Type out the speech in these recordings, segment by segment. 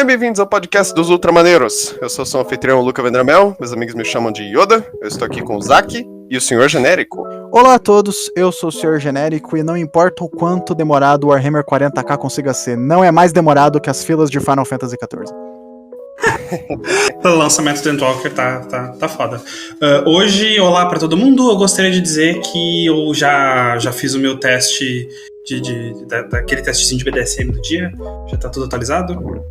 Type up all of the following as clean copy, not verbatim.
e bem-vindos ao podcast dos Ultramaneiros. Eu sou o seu anfitrião Luca Vendramel, meus amigos me chamam de Yoda, eu estou aqui com o Zaki e o Senhor Genérico. Olá a todos, eu sou o Senhor Genérico e não importa o quanto demorado o Warhammer 40k consiga ser, não é mais demorado que as filas de Final Fantasy XIV. O lançamento do Endwalker tá foda. Hoje, olá pra todo mundo, eu gostaria de dizer que eu já fiz o meu teste daquele testezinho de BDSM do dia, já tá tudo atualizado.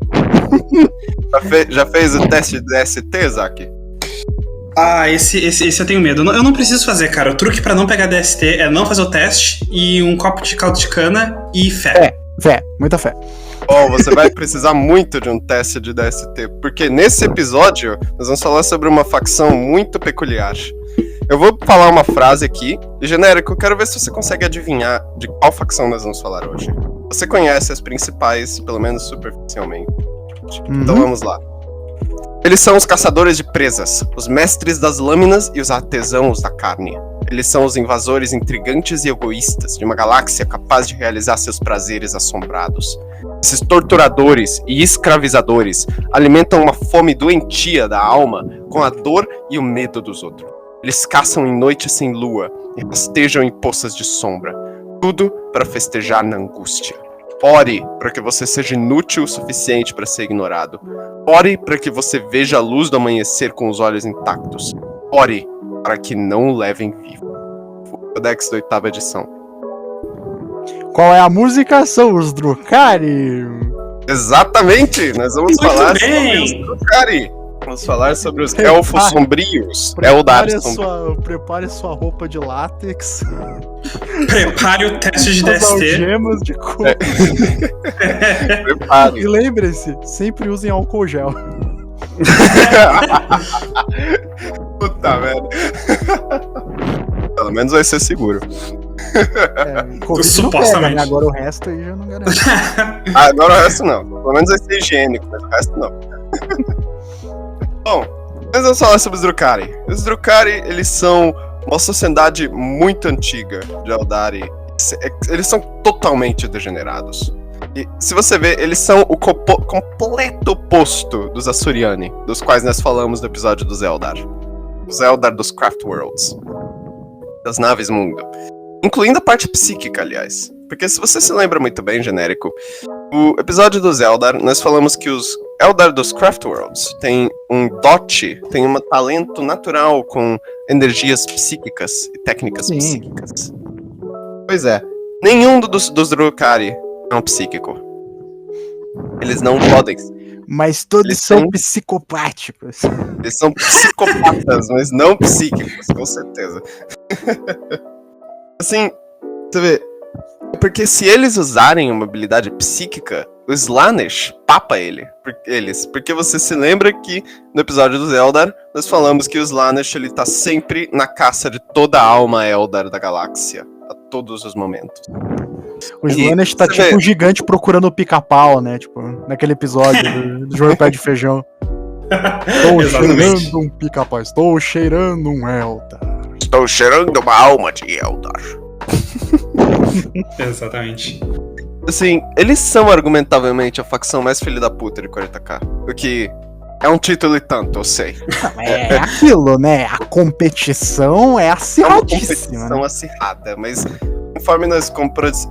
Já fez o teste de DST, Zaki? Ah, esse eu tenho medo. Eu não preciso fazer, cara. O truque pra não pegar DST é não fazer o teste e um copo de caldo de cana e fé. Fé, muita fé. Você vai precisar muito de um teste de DST, porque nesse episódio nós vamos falar sobre uma facção muito peculiar. Eu vou falar uma frase aqui, e Genérico, eu quero ver se você consegue adivinhar de qual facção nós vamos falar hoje. Você conhece as principais, pelo menos superficialmente. Então vamos lá. Eles são os caçadores de presas, os mestres das lâminas e os artesãos da carne. Eles são os invasores intrigantes e egoístas de uma galáxia capaz de realizar seus prazeres assombrados. Esses torturadores e escravizadores alimentam uma fome doentia da alma com a dor e o medo dos outros. Eles caçam em noites sem lua e rastejam em poças de sombra. Tudo para festejar na angústia. Ore para que você seja inútil o suficiente para ser ignorado. Ore para que você veja a luz do amanhecer com os olhos intactos. Ore para que não o levem vivo. Codex da 8ª edição. Qual é a música? São os Drukhari. Exatamente! Nós vamos falar sobre os Drukhari. Vamos falar sobre os elfos sombrios. Eldar sombrios. Prepare sua roupa de látex. Prepare o teste de DST. Algemas de couro. Prepare. E lembre-se, sempre usem álcool gel. Puta merda. Pelo menos vai ser seguro. Covid supostamente. Não pega, né? Agora o resto aí já não garante. Agora o resto não. Pelo menos vai ser higiênico, mas o resto não. Bom, nós vamos falar sobre os Drukhari. Os Drukhari, eles são uma sociedade muito antiga de Eldari. Eles são totalmente degenerados. E se você ver, eles são o completo oposto dos Asuryani, dos quais nós falamos no episódio dos Eldar. Os Eldar dos Craft Worlds. Das naves mundo. Incluindo a parte psíquica, aliás. Porque se você se lembra muito bem, Genérico, o episódio dos Eldar, nós falamos que os Eldar dos Craft Worlds têm um dote, tem um talento natural com energias psíquicas e técnicas psíquicas. Pois é, nenhum dos Drukhari é um psíquico. Eles não podem. Mas todos são psicopáticos. Eles são psicopatas, mas não psíquicos, com certeza. Assim, você vê, porque se eles usarem uma habilidade psíquica, o Slaanesh papa eles. Porque você se lembra que no episódio dos Eldar, nós falamos que o Slaanesh ele tá sempre na caça de toda a alma Eldar da galáxia, a todos os momentos. O Slaanesh tá tipo um gigante procurando o pica-pau, né? Tipo, naquele episódio do João Pé de Feijão. Estou cheirando um pica-pau, estou cheirando um Eldar. Estou cheirando uma alma de Eldar. Exatamente. Assim, eles são argumentavelmente a facção mais filha da puta de 40k. O que é um título e tanto, eu sei. É aquilo, né? A competição é acirradíssima. É uma competição acirrada, mas conforme nós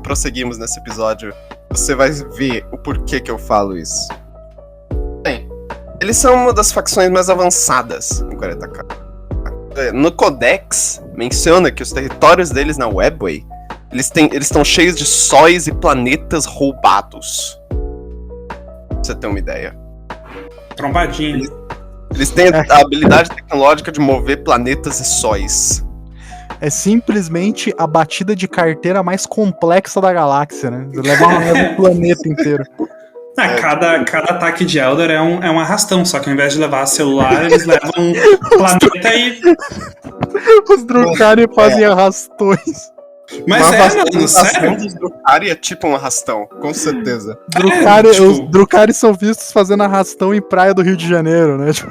prosseguimos nesse episódio, você vai ver o porquê que eu falo isso. Bem, eles são uma das facções mais avançadas em 40k. No Codex, menciona que os territórios deles na Webway, eles estão cheios de sóis e planetas roubados. Pra você ter uma ideia. Trombadinho. Eles têm a habilidade tecnológica de mover planetas e sóis. É simplesmente a batida de carteira mais complexa da galáxia, né? Você leva um planeta inteiro. Cada ataque de Eldar é um arrastão, só que ao invés de levar celular, eles levam um planeta e... Os Drukhari fazem arrastões. Mas mano, sério? Os Drukhari é tipo um arrastão, com certeza. Os Drukhari são vistos fazendo arrastão em praia do Rio de Janeiro, né? Tipo...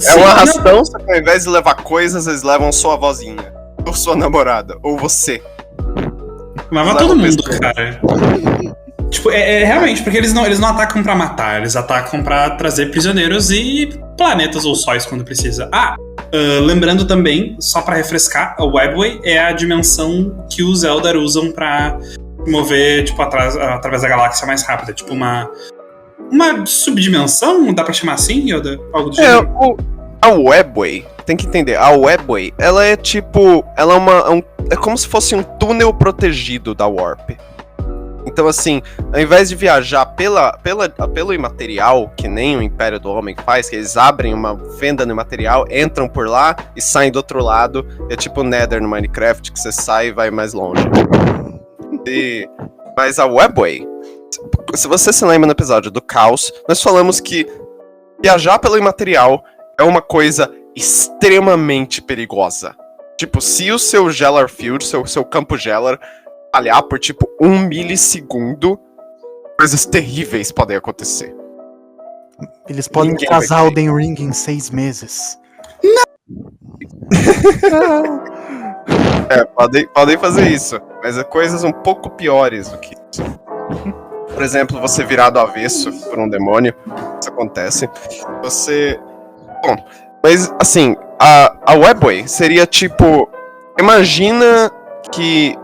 É um arrastão, só que ao invés de levar coisas, eles levam sua vozinha. Ou sua namorada, ou você. Leva todo mundo, cara. Tipo, realmente, porque eles não atacam pra matar, eles atacam pra trazer prisioneiros e planetas ou sóis quando precisa. Lembrando também, só pra refrescar, a Webway é a dimensão que os Eldar usam pra mover, tipo, através da galáxia mais rápida. Tipo, uma subdimensão, dá pra chamar assim, Yoda? Algo do gênero? A Webway, tem que entender, a Webway, ela é tipo, ela é como se fosse um túnel protegido da Warp. Então, assim, ao invés de viajar pelo imaterial, que nem o Império do Homem faz, que eles abrem uma fenda no imaterial, entram por lá e saem do outro lado, é tipo o Nether no Minecraft, que você sai e vai mais longe. Mas a Webway, se você se lembra no episódio do Caos, nós falamos que viajar pelo imaterial é uma coisa extremamente perigosa. Tipo, se o seu Gellar Field, seu campo Gellar, falhar por tipo 1 milissegundo, coisas terríveis podem acontecer. Eles podem casar o Elden Ring em 6 meses. Podem fazer isso, mas é coisas um pouco piores do que isso. Por exemplo, você virar do avesso por um demônio, isso acontece. Bom, mas assim, a Webway seria tipo, imagina que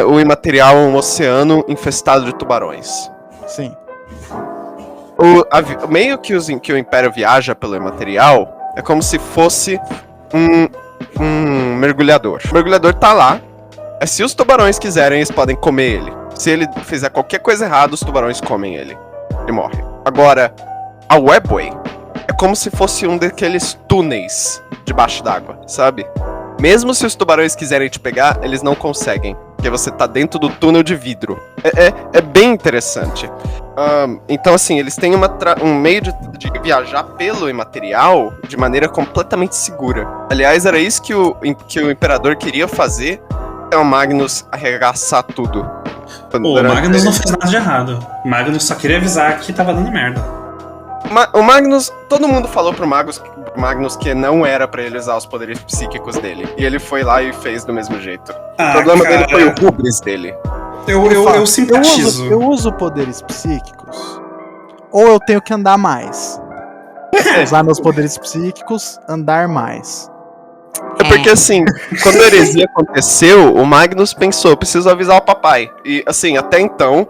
o imaterial é um oceano infestado de tubarões. Sim. Meio que o Império viaja pelo imaterial é como se fosse um mergulhador. O mergulhador tá lá. Se os tubarões quiserem, eles podem comer ele. Se ele fizer qualquer coisa errada, os tubarões comem ele. Ele morre. Agora, a Webway é como se fosse um daqueles túneis debaixo d'água, sabe? Mesmo se os tubarões quiserem te pegar, eles não conseguem. Porque você tá dentro do túnel de vidro. É bem interessante. Então, assim, eles têm um meio de viajar pelo imaterial de maneira completamente segura. Aliás, era isso que o Imperador queria fazer, é o Magnus arregaçar tudo. O Magnus não fez nada de errado. O Magnus só queria avisar que tava dando merda. O Magnus, todo mundo falou pro Magnus que não era pra ele usar os poderes psíquicos dele. E ele foi lá e fez do mesmo jeito. O problema dele foi o hubris dele. Eu simpatizo. Eu uso poderes psíquicos. Ou eu tenho que andar mais. Usar meus poderes psíquicos, andar mais. É porque assim, quando a heresia aconteceu, o Magnus pensou, preciso avisar o papai. E assim, até então,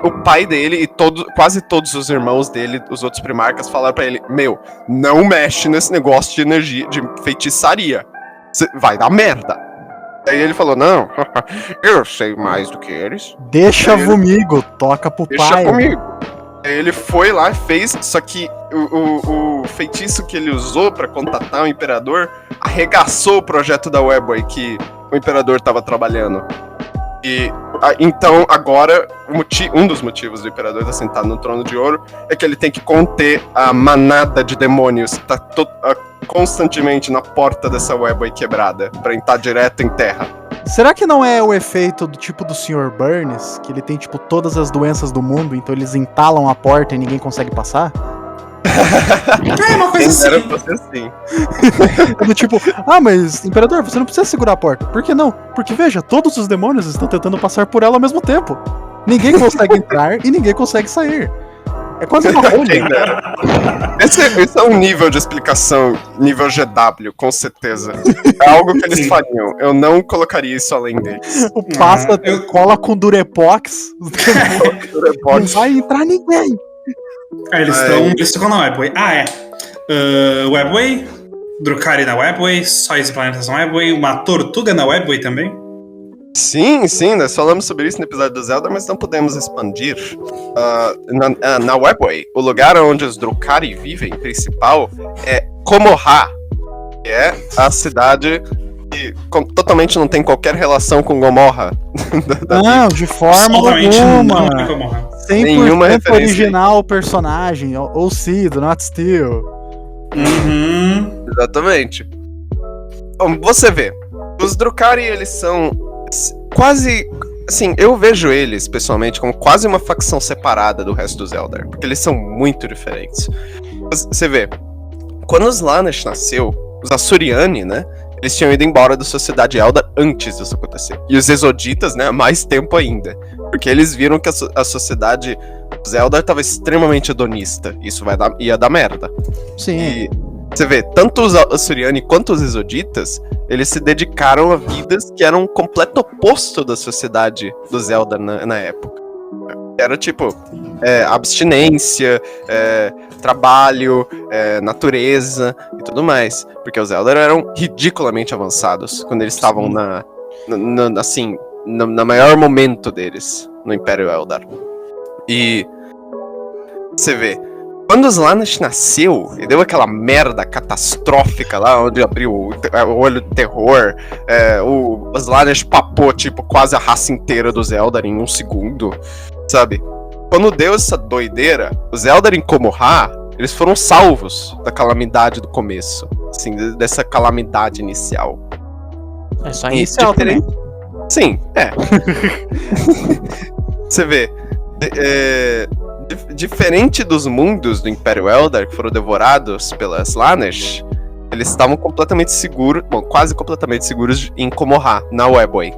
o pai dele e quase todos os irmãos dele, os outros primarcas, falaram pra ele, não mexe nesse negócio de energia, de feitiçaria. Vai dar merda. Aí ele falou, não, eu sei mais do que eles. Deixa comigo, toca pro pai. Deixa comigo. Aí ele foi lá e fez, só que o feitiço que ele usou pra contatar o Imperador arregaçou o projeto da Webway que o Imperador tava trabalhando. E então agora, um dos motivos do Imperador estar sentado no Trono de Ouro é que ele tem que conter a manada de demônios que tá constantemente na porta dessa Webway quebrada, pra entrar direto em terra. Será que não é o efeito do tipo do Sr. Burns, que ele tem tipo todas as doenças do mundo, então eles entalam a porta e ninguém consegue passar? É uma coisa assim. Do tipo, mas Imperador, você não precisa segurar a porta. Por que não? Porque veja, todos os demônios estão tentando passar por ela ao mesmo tempo. Ninguém consegue entrar e ninguém consegue sair. É quase uma rolha. Esse é um nível de explicação, nível GW, com certeza. É algo que eles fariam. Eu não colocaria isso além deles. O pasta cola com Durepox. Não vai entrar ninguém. Eles ficam na Webway. Webway, Drukhari na Webway, sóis e planetas na Webway, uma tortuga na Webway também. Sim, nós falamos sobre isso no episódio do Zelda, mas não podemos expandir. Na Webway, o lugar onde os Drukhari vivem, principal, é Komoha, que é a cidade que totalmente não tem qualquer relação com Gomorra. Não, de forma alguma. 100% nenhuma referência original o personagem, ou Cid, Not Steel. Exatamente. Bom, você vê, os Drukhari, eles são quase, assim, eu vejo eles, pessoalmente, como quase uma facção separada do resto dos Eldar, porque eles são muito diferentes. Você vê, quando os Slaanesh nasceu, os Asuryani, né, eles tinham ido embora da sociedade Eldar antes disso acontecer. E os Exoditas, né, há mais tempo ainda. Porque eles viram que a sociedade dos Eldar estava extremamente hedonista. Isso ia dar merda. Sim. E você vê, tanto os Asuryani quanto os Exoditas, eles se dedicaram a vidas que eram o completo oposto da sociedade dos Eldar na época. Era tipo, abstinência, trabalho, natureza e tudo mais. Porque os Eldar eram ridiculamente avançados quando eles estavam no maior momento deles, no Império Eldar. E você vê, quando os Slaanesh nasceu e deu aquela merda catastrófica lá, onde abriu o olho do terror, o Slaanesh papou tipo quase a raça inteira dos Eldar em 1 segundo, sabe? Quando deu essa doideira, os Eldar em Komoha, eles foram salvos da calamidade do começo, assim, dessa calamidade inicial. É só inicial também. Sim, Você vê, diferente dos mundos do Império Eldar que foram devorados pelas Slaanesh, eles estavam completamente seguros, quase completamente seguros em Komoha, na Webway.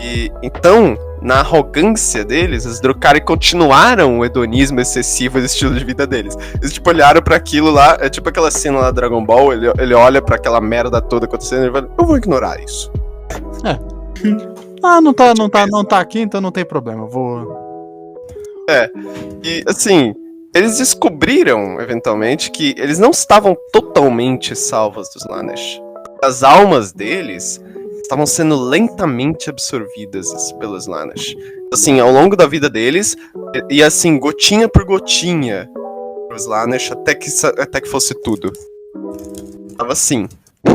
E então, na arrogância deles, os Drukhari continuaram o hedonismo excessivo do estilo de vida deles. Eles tipo olharam pra aquilo lá, é tipo aquela cena lá do Dragon Ball, ele olha pra aquela merda toda acontecendo e fala, eu vou ignorar isso. Não tá aqui, então não tem problema, eu vou... E assim, eles descobriram, eventualmente, que eles não estavam totalmente salvos dos Slaanesh. As almas deles estavam sendo lentamente absorvidas pelos Slaanesh. Assim, ao longo da vida deles, e assim, gotinha por gotinha, os Slaanesh, até que fosse tudo. Tava assim.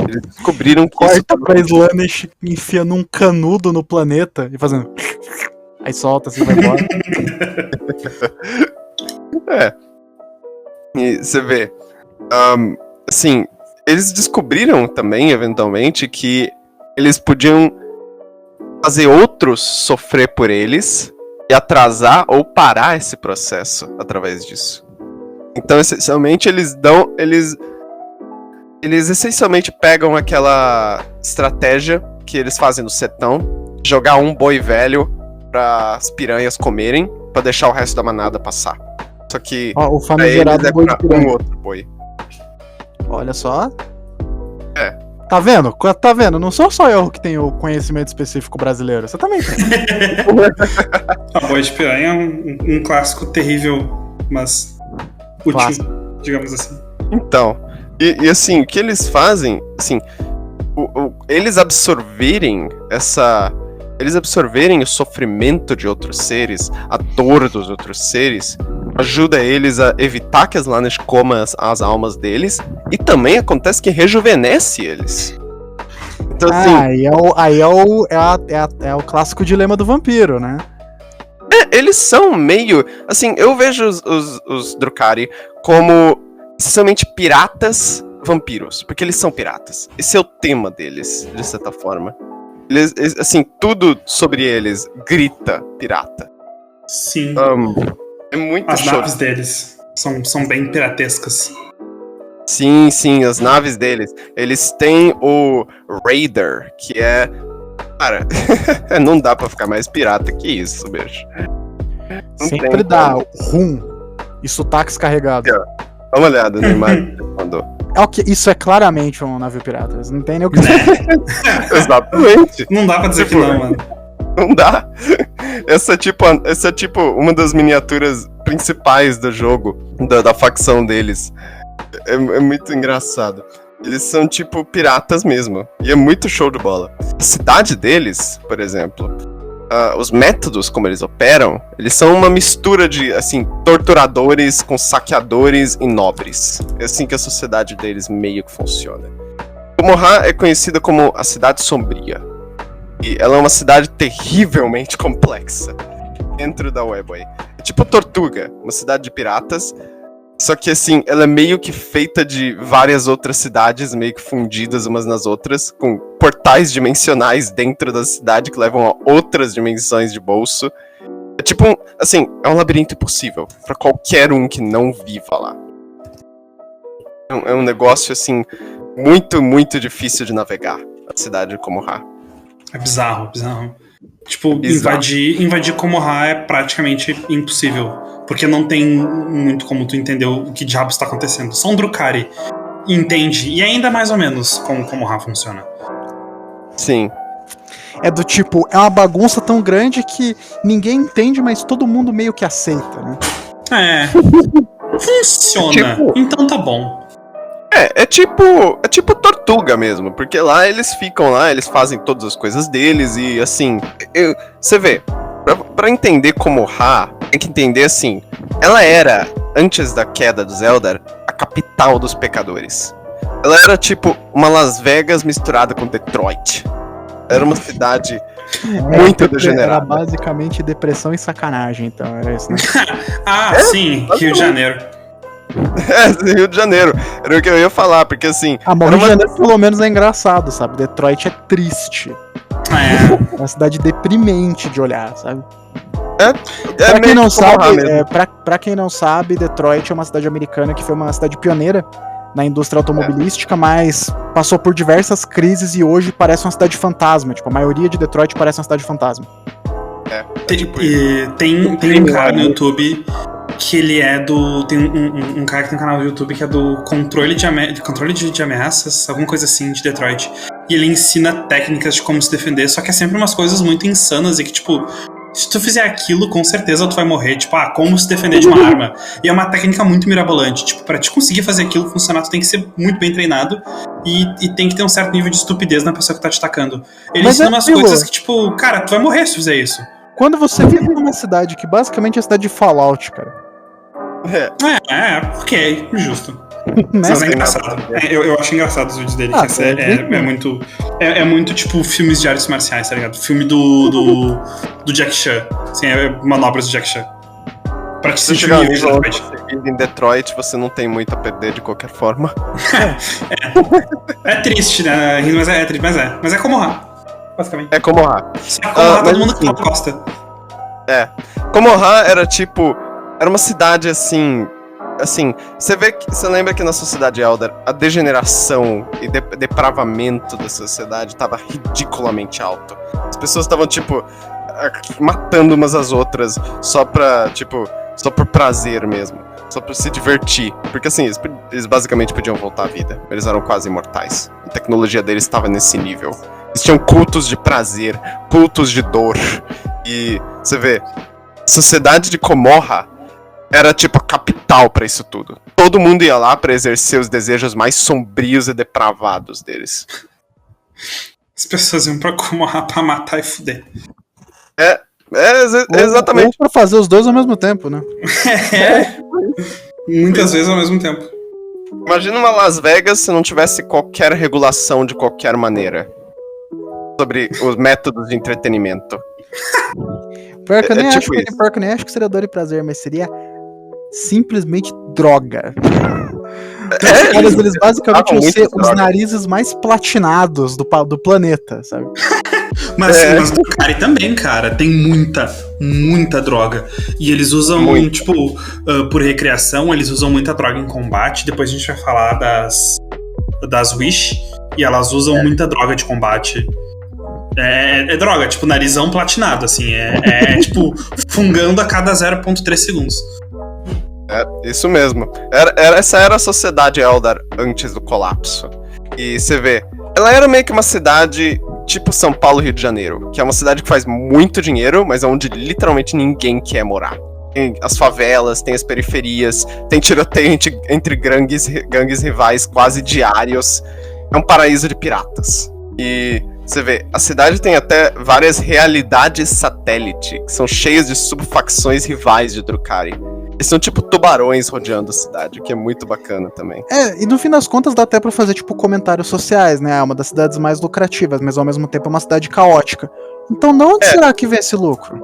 Eles descobriram que corta pra Slaanesh, enfia num canudo no planeta e fazendo... Aí solta, assim, vai embora. E você vê, assim, eles descobriram também, eventualmente, que eles podiam fazer outros sofrer por eles e atrasar ou parar esse processo através disso. Então, essencialmente, eles essencialmente pegam aquela estratégia que eles fazem no setão, jogar um boi velho para as piranhas comerem, para deixar o resto da manada passar. Só que o famigerado boi de piranha. Outro boi. Olha só. Tá vendo? Tá vendo? Não sou só eu que tenho o conhecimento específico brasileiro. Você também tem. A boi de piranha é um clássico terrível, mas útil, digamos assim. Então, e assim, o que eles fazem, assim, eles absorverem o sofrimento de outros seres, a dor dos outros seres, ajuda eles a evitar que as Slaanesh comam as almas deles, e também acontece que rejuvenesce eles. Então, assim, é o clássico dilema do vampiro, né? Eles são meio... Assim, eu vejo os Drukhari como essencialmente piratas vampiros, porque eles são piratas. Esse é o tema deles, de certa forma. Eles, assim, tudo sobre eles grita pirata. Sim. É muito As show. naves deles são bem piratescas. Sim, as naves deles. Eles têm o Raider, que é... Cara, não dá pra ficar mais pirata que isso, bicho. Não sempre dá rum e sotaques carregados. Dá uma olhada no imagem que ele mandou. Isso é claramente um navio pirata. Não tem nem o que Exatamente. Não dá pra dizer que não, mano. Não dá. Essa é tipo uma das miniaturas principais do jogo, da facção deles. É muito engraçado. Eles são tipo piratas mesmo. E é muito show de bola. A cidade deles, por exemplo, os métodos como eles operam, eles são uma mistura de, assim, torturadores com saqueadores e nobres. É assim que a sociedade deles meio que funciona. Komoha é conhecida como a Cidade Sombria. E ela é uma cidade terrivelmente complexa dentro da Webway. É tipo Tortuga, uma cidade de piratas. Só que, assim, ela é meio que feita de várias outras cidades, meio que fundidas umas nas outras, com portais dimensionais dentro da cidade que levam a outras dimensões de bolso. É tipo, é um labirinto impossível pra qualquer um que não viva lá. É um negócio, assim, muito, muito difícil de navegar, a cidade de Komoha. É bizarro. Tipo, invadir Komoha é praticamente impossível. Porque não tem muito como tu entender o que diabos está acontecendo. Só um Drukhari entende, e ainda mais ou menos, como Komoha funciona. Sim. É do tipo, é uma bagunça tão grande que ninguém entende, mas todo mundo meio que aceita, né? Funciona. Então tá bom. É tipo Tortuga mesmo, porque lá eles ficam lá, eles fazem todas as coisas deles e assim, você vê, pra entender Komoha, tem que entender assim, ela era, antes da queda dos Eldar, a capital dos pecadores. Ela era tipo uma Las Vegas misturada com Detroit. Era uma cidade muito degenerada. Era basicamente depressão e sacanagem, então era isso, né? Sim, Rio de Janeiro. Rio de Janeiro. Era o que eu ia falar, porque assim... Rio de Janeiro pelo menos é engraçado, sabe? Detroit é triste. É uma cidade deprimente de olhar, sabe? Pra quem não sabe, Detroit é uma cidade americana que foi uma cidade pioneira na indústria automobilística, mas passou por diversas crises e hoje parece uma cidade fantasma. Tipo, a maioria de Detroit parece uma cidade fantasma. Tem um cara no YouTube que ele é do... Tem um cara que tem um canal no YouTube que é do controle de ameaças, alguma coisa assim, de Detroit. E ele ensina técnicas de como se defender, só que é sempre umas coisas muito insanas e que, tipo... Se tu fizer aquilo, com certeza tu vai morrer. Tipo, como se defender de uma arma. E é uma técnica muito mirabolante. Tipo, pra te conseguir fazer aquilo funcionar, tu tem que ser muito bem treinado e tem que ter um certo nível de estupidez na pessoa que tá te atacando. Ele ensina umas coisas que, tipo, cara, tu vai morrer se fizer isso. Quando você vive numa cidade que basicamente é a cidade de Fallout, cara. Ok, justo. Mas é engraçado. Eu acho engraçado os vídeos dele. É muito tipo filmes de artes marciais, tá ligado? Filme do Jack Chan. Assim, manobras do Jack Chan. Pra te sentir nível de Detroit. Em Detroit, você não tem muito a perder de qualquer forma. É triste, né? Mas é Komoha, basicamente. É Komoha. Komoha, todo mundo que gosta. Komoha era tipo... Era uma cidade assim, você lembra que na sociedade Eldar a degeneração e depravamento da sociedade estava ridiculamente alto. As pessoas estavam tipo matando umas às outras só por prazer mesmo, só pra se divertir, porque assim, eles basicamente podiam voltar à vida. Eles eram quase imortais. A tecnologia deles estava nesse nível. Eles tinham cultos de prazer, cultos de dor. E você vê, a sociedade de Komoha era tipo a capital pra isso tudo. Todo mundo ia lá pra exercer os desejos mais sombrios e depravados deles. As pessoas iam pra Komoha pra matar e fuder. Exatamente. Ou pra fazer os dois ao mesmo tempo, né? Muitas vezes ao mesmo tempo. Imagina uma Las Vegas se não tivesse qualquer regulação de qualquer maneira sobre os métodos de entretenimento. Pior que eu nem acho que seria dor e prazer, mas seria simplesmente droga. Os caras, eles basicamente iam ser os narizes mais platinados do planeta, sabe? Mas do Kari também, cara, tem muita droga. E eles usam, por recreação, eles usam muita droga em combate. Depois a gente vai falar das Wish, e elas usam muita droga de combate. É droga, tipo, narizão platinado, assim. Tipo, fungando a cada 0.3 segundos. Isso mesmo. Essa era a sociedade Eldar antes do colapso. E você vê, ela era meio que uma cidade tipo São Paulo, Rio de Janeiro, que é uma cidade que faz muito dinheiro, mas onde literalmente ninguém quer morar. Tem as favelas, tem as periferias, tem tiroteio entre gangues rivais quase diários. É um paraíso de piratas. E você vê, a cidade tem até várias realidades satélite, que são cheias de subfacções rivais de Drukhari. Eles são tipo tubarões rodeando a cidade, o que é muito bacana também. E no fim das contas dá até pra fazer tipo comentários sociais, né? É uma das cidades mais lucrativas, mas ao mesmo tempo é uma cidade caótica. Então de onde será que vem esse lucro?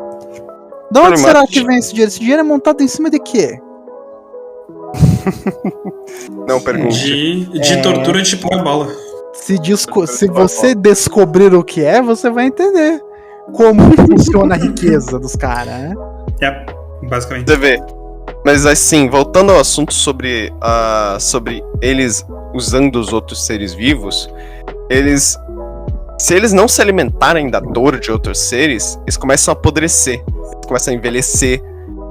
De onde será que vem esse dinheiro? Esse dinheiro é montado em cima de quê? Não pergunte. De tortura de pau e bola. Se você descobrir o que é, você vai entender como funciona a riqueza dos caras, né? Basicamente. Você vê. Mas assim, voltando ao assunto sobre eles usando os outros seres vivos, eles se eles não se alimentarem da dor de outros seres, eles começam a apodrecer, eles começam a envelhecer.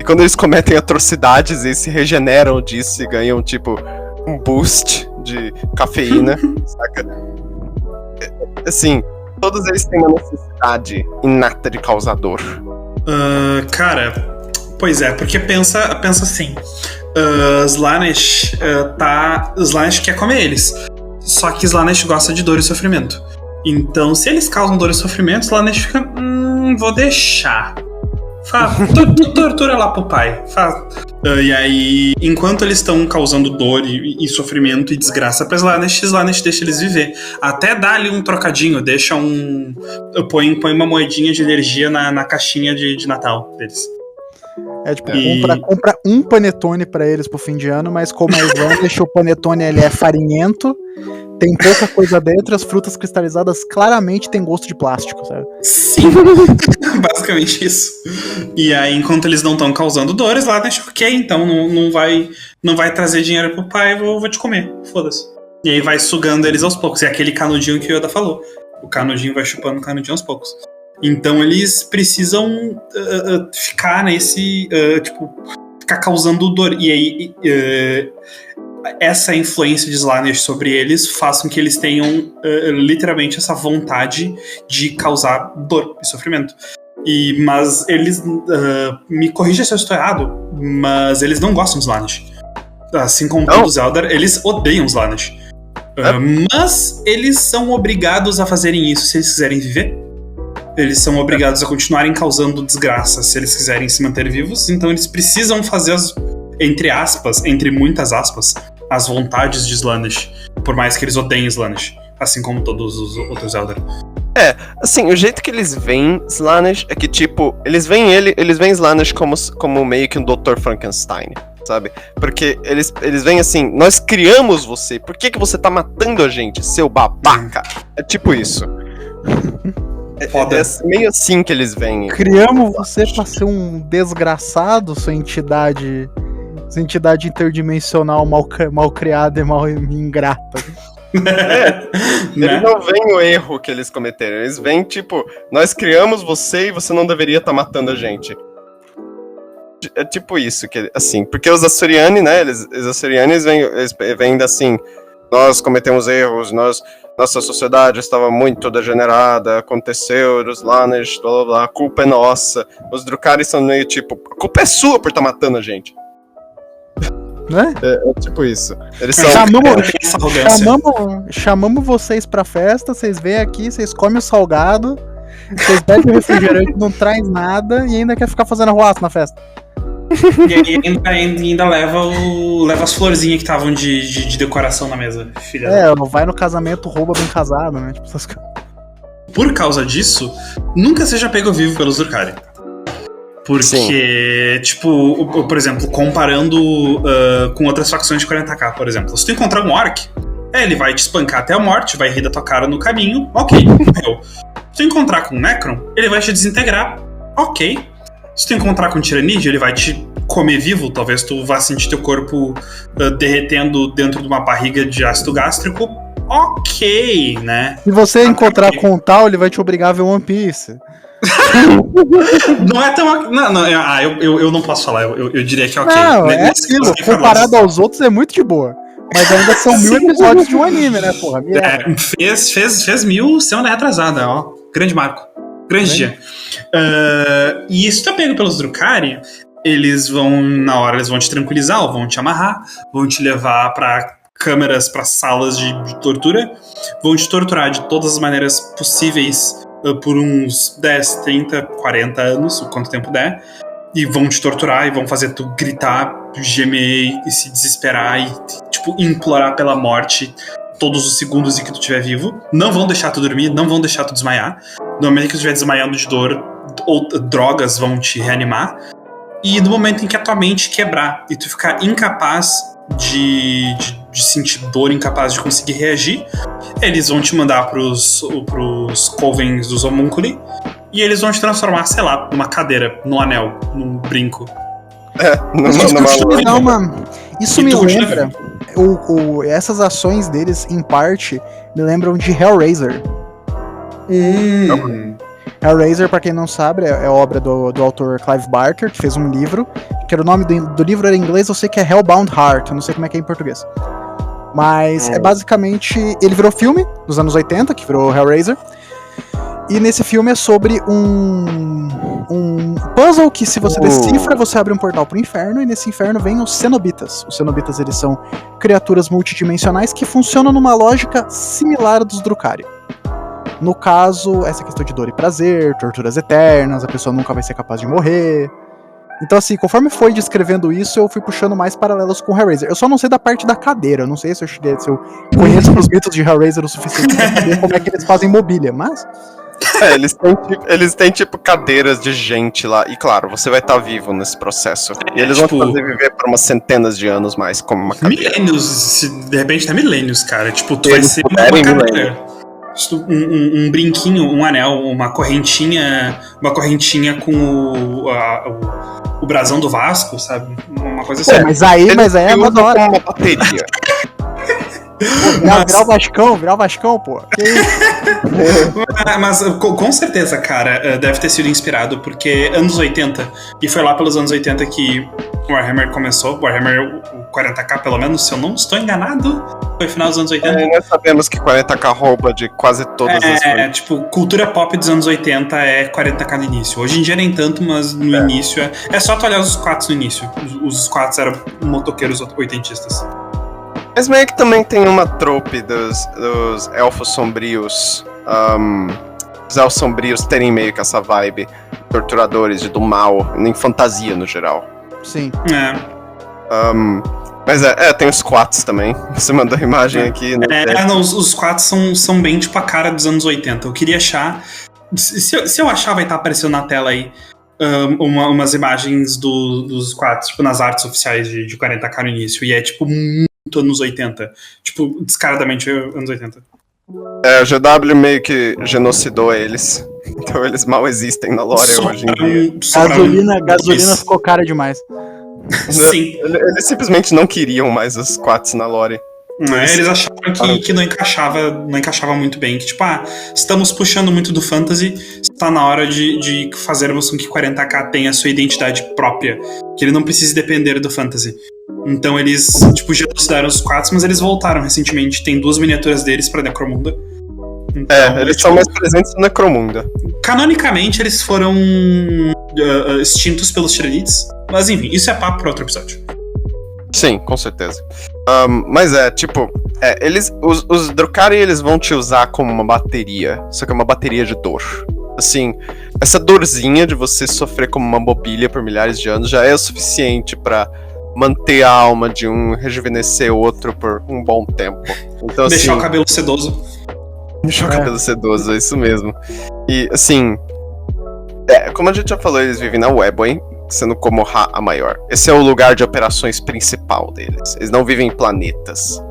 E quando eles cometem atrocidades, eles se regeneram disso e ganham, tipo, um boost de cafeína, saca? Assim, todos eles têm uma necessidade inata de causar dor. Cara, pois é, porque pensa assim, Slaanesh Slaanesh quer comer eles, só que Slaanesh gosta de dor e sofrimento. Então, se eles causam dor e sofrimento, Slaanesh fica, vou deixar. Tortura lá pro pai. E aí, enquanto eles estão causando dor e sofrimento e desgraça pra Slaanesh deixa eles viver. Até dá ali um trocadinho, deixa põe uma moedinha de energia na caixinha de Natal deles. É tipo, compra um panetone pra eles pro fim de ano, mas como a Slaanesh, o panetone ele é farinhento, tem pouca coisa dentro, as frutas cristalizadas claramente tem gosto de plástico, sabe? Sim, basicamente isso. E aí, enquanto eles não estão causando dores, lá deixa ok, então não vai trazer dinheiro pro pai, vou te comer, foda-se. E aí vai sugando eles aos poucos, é aquele canudinho que o Yoda falou. O canudinho vai chupando o canudinho aos poucos. Então eles precisam ficar nesse, ficar causando dor. E aí, essa influência de Slaanesh sobre eles faz com que eles tenham literalmente essa vontade de causar dor e sofrimento. Mas eles, me corrija se eu estou errado, mas eles não gostam de Slaanesh. Assim como todos os Eldar, eles odeiam Slaanesh. Mas eles são obrigados a fazerem isso se eles quiserem viver. Eles são obrigados a continuarem causando desgraça se eles quiserem se manter vivos. Então eles precisam fazer entre muitas aspas, as vontades de Slaanesh, por mais que eles odeiem Slaanesh, assim como todos os outros Eldar. Assim, o jeito que eles veem Slaanesh é que, tipo, eles veem Slaanesh como meio que um Dr. Frankenstein, sabe? Porque eles veem assim, nós criamos você, por que você tá matando a gente, seu babaca? É tipo isso. É meio assim que eles veem. Criamos você pra ser um desgraçado, sua entidade interdimensional mal criada e mal ingrata. Eles não veem o erro que eles cometeram. Eles veem, tipo, nós criamos você e você não deveria estar matando a gente. É tipo isso, que, assim, porque os Asuryani, né, os Asuryani vêm assim, nós cometemos erros, nossa sociedade estava muito degenerada, aconteceu, os Slaanesh, blá blá blá, a culpa é nossa. Os Drukhari são meio tipo, a culpa é sua por estar matando a gente. Né? É tipo isso. Eles são... Chamamos vocês pra festa, vocês vêm aqui, vocês comem o salgado, vocês bebem o refrigerante, não traz nada e ainda quer ficar fazendo arruaço na festa. E ainda leva as florzinhas que estavam de decoração na mesa. Filha vai no casamento, rouba bem casado, né? Tipo, essas coisas. Por causa disso, nunca seja pego vivo pelos Drukhari. Porque, tipo, por exemplo, comparando com outras facções de 40k, por exemplo. Se tu encontrar um Orc, ele vai te espancar até a morte, vai rir da tua cara no caminho, ok, morreu. Se tu encontrar com um Necron, ele vai te desintegrar, ok. Se tu encontrar com um Tyranids, ele vai te comer vivo, talvez tu vá sentir teu corpo derretendo dentro de uma barriga de ácido gástrico, ok, né? Se você encontrar com um tal, ele vai te obrigar a ver One Piece. Não é tão... eu não posso falar, eu diria que é ok. Não, é aquilo, comparado aos outros é muito de boa. Mas ainda são 1000 episódios de um anime, né, porra? Fez 1000 semana retrasada, ó. Grande marco. Grande dia. E isso tá pego pelos Drukhari, eles vão te tranquilizar, ou vão te amarrar, vão te levar pra câmeras, pra salas de tortura, vão te torturar de todas as maneiras possíveis por uns 10, 30, 40 anos, o quanto tempo der, e vão te torturar e vão fazer tu gritar, gemer e se desesperar e, tipo, implorar pela morte todos os segundos em que tu estiver vivo. Não vão deixar tu dormir, não vão deixar tu desmaiar. No momento que tu estiver desmaiando de dor, ou drogas vão te reanimar. E no momento em que a tua mente quebrar e tu ficar incapaz de sentir dor, incapaz de conseguir reagir, eles vão te mandar pros covens dos homúnculi e eles vão te transformar, sei lá, numa cadeira, num anel, num brinco. Isso me lembra... essas ações deles, em parte, me lembram de Hellraiser. Hellraiser, pra quem não sabe, é obra do autor Clive Barker, que fez um livro, que era o nome do livro era em inglês, eu sei que é Hellbound Heart, eu não sei como é que é em português. Mas é basicamente, ele virou filme nos anos 80, que virou Hellraiser, e nesse filme é sobre um puzzle que se você decifra, você abre um portal pro inferno, e nesse inferno vem os Cenobitas. Os Cenobitas, eles são criaturas multidimensionais que funcionam numa lógica similar à dos Drukhari. No caso, essa questão de dor e prazer, torturas eternas, a pessoa nunca vai ser capaz de morrer. Então, assim, conforme foi descrevendo isso, eu fui puxando mais paralelos com Hellraiser. Eu só não sei da parte da cadeira, eu não sei se eu conheço os mitos de Hellraiser o suficiente pra saber como é que eles fazem mobília, mas... Eles têm tipo cadeiras de gente lá, e claro, você vai estar vivo nesse processo. E eles vão fazer viver por umas centenas de anos mais como uma cadeira. Milênios, de repente até milênios, cara. Tipo, tu vai ser uma cadeira. Um brinquinho, um anel, uma correntinha com o brasão do Vasco, sabe? Uma coisa assim. Mas aí é uma hora. Uma bateria. Virar o Vascão, pô. Que isso? Mas com certeza, cara, deve ter sido inspirado, porque anos 80, e foi lá pelos anos 80 que o Warhammer começou, Warhammer o 40k pelo menos, se eu não estou enganado, foi final dos anos 80. Nós sabemos que 40k rouba de quase todas as coisas. Tipo, cultura pop dos anos 80 é 40k no início. Hoje em dia nem tanto, mas no início é só tu olhar os squats no início. Os squats eram motoqueiros oitentistas. Mas meio que também tem uma trope dos elfos sombrios. Os elfos sombrios terem meio que essa vibe torturadores do mal, em fantasia no geral. Sim. Mas tem os squats também. Você mandou a imagem aqui. Não, os squats são bem tipo a cara dos anos 80. Eu queria achar. Se eu achar, vai estar aparecendo na tela aí. Umas imagens dos squats, tipo, nas artes oficiais de 40k no início. E é tipo muito anos 80. Tipo, descaradamente anos 80. O GW meio que genocidou eles. Então eles mal existem na lore hoje em dia. Gasolina ficou cara demais. Sim. Eles simplesmente não queriam mais os squats na lore. Eles achavam que não encaixava muito bem. Que tipo, estamos puxando muito do fantasy, está na hora de fazermos com que 40k tenha a sua identidade própria, que ele não precise depender do fantasy. Então eles, tipo, já estudaram os squats, mas eles voltaram recentemente. Tem 2 miniaturas deles pra Necromunda. Então, eles são mais presentes no Necromunda. Canonicamente, eles foram extintos pelos Tiranids. Mas enfim, isso é papo para outro episódio. Sim, com certeza. Mas os Drukhari, eles vão te usar como uma bateria. Só que é uma bateria de dor. Assim, essa dorzinha de você sofrer como uma mobília por milhares de anos já é o suficiente pra manter a alma de um, rejuvenescer o outro por um bom tempo. Então, deixar assim, o cabelo sedoso. Deixar o cabelo sedoso, é isso mesmo. E, assim, como a gente já falou, eles vivem na Webway, sendo Komohá a maior. Esse é o lugar de operações principal deles. Eles não vivem em planetas.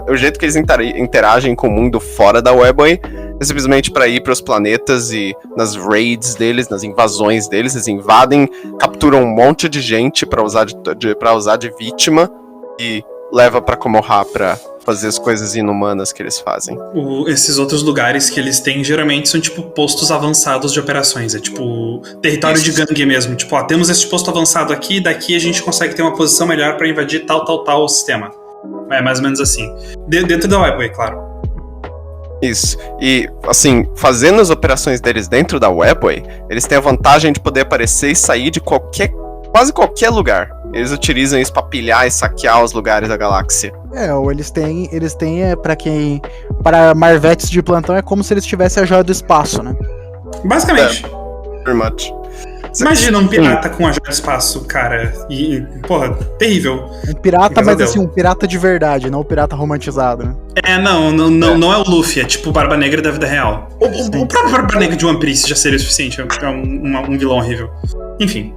O jeito que eles interagem com o mundo fora da Webway é simplesmente para ir para os planetas e nas raids deles, nas invasões deles, eles invadem, capturam um monte de gente para usar de vítima e leva para Komohá para fazer as coisas inumanas que eles fazem. Esses outros lugares que eles têm geralmente são tipo postos avançados de operações. É tipo território de gangue mesmo. Tipo, temos este posto avançado aqui, daqui a gente consegue ter uma posição melhor para invadir tal sistema. É mais ou menos assim. Dentro da Webway, claro. Isso. E, assim, fazendo as operações deles dentro da Webway, eles têm a vantagem de poder aparecer e sair de quase qualquer lugar. Eles utilizam isso pra pilhar e saquear os lugares da galáxia. Ou eles têm para Marvetes de plantão, é como se eles tivessem a joia do espaço, né? Basicamente. Pretty much. Imagina um pirata com a joia do espaço, cara. E, porra, terrível. Um pirata, mas assim, um pirata de verdade, não um pirata romantizado, né? Não é o Luffy, é tipo o Barba Negra da vida real. O próprio Barba Negra de One Piece já seria o suficiente, é um vilão horrível. Enfim.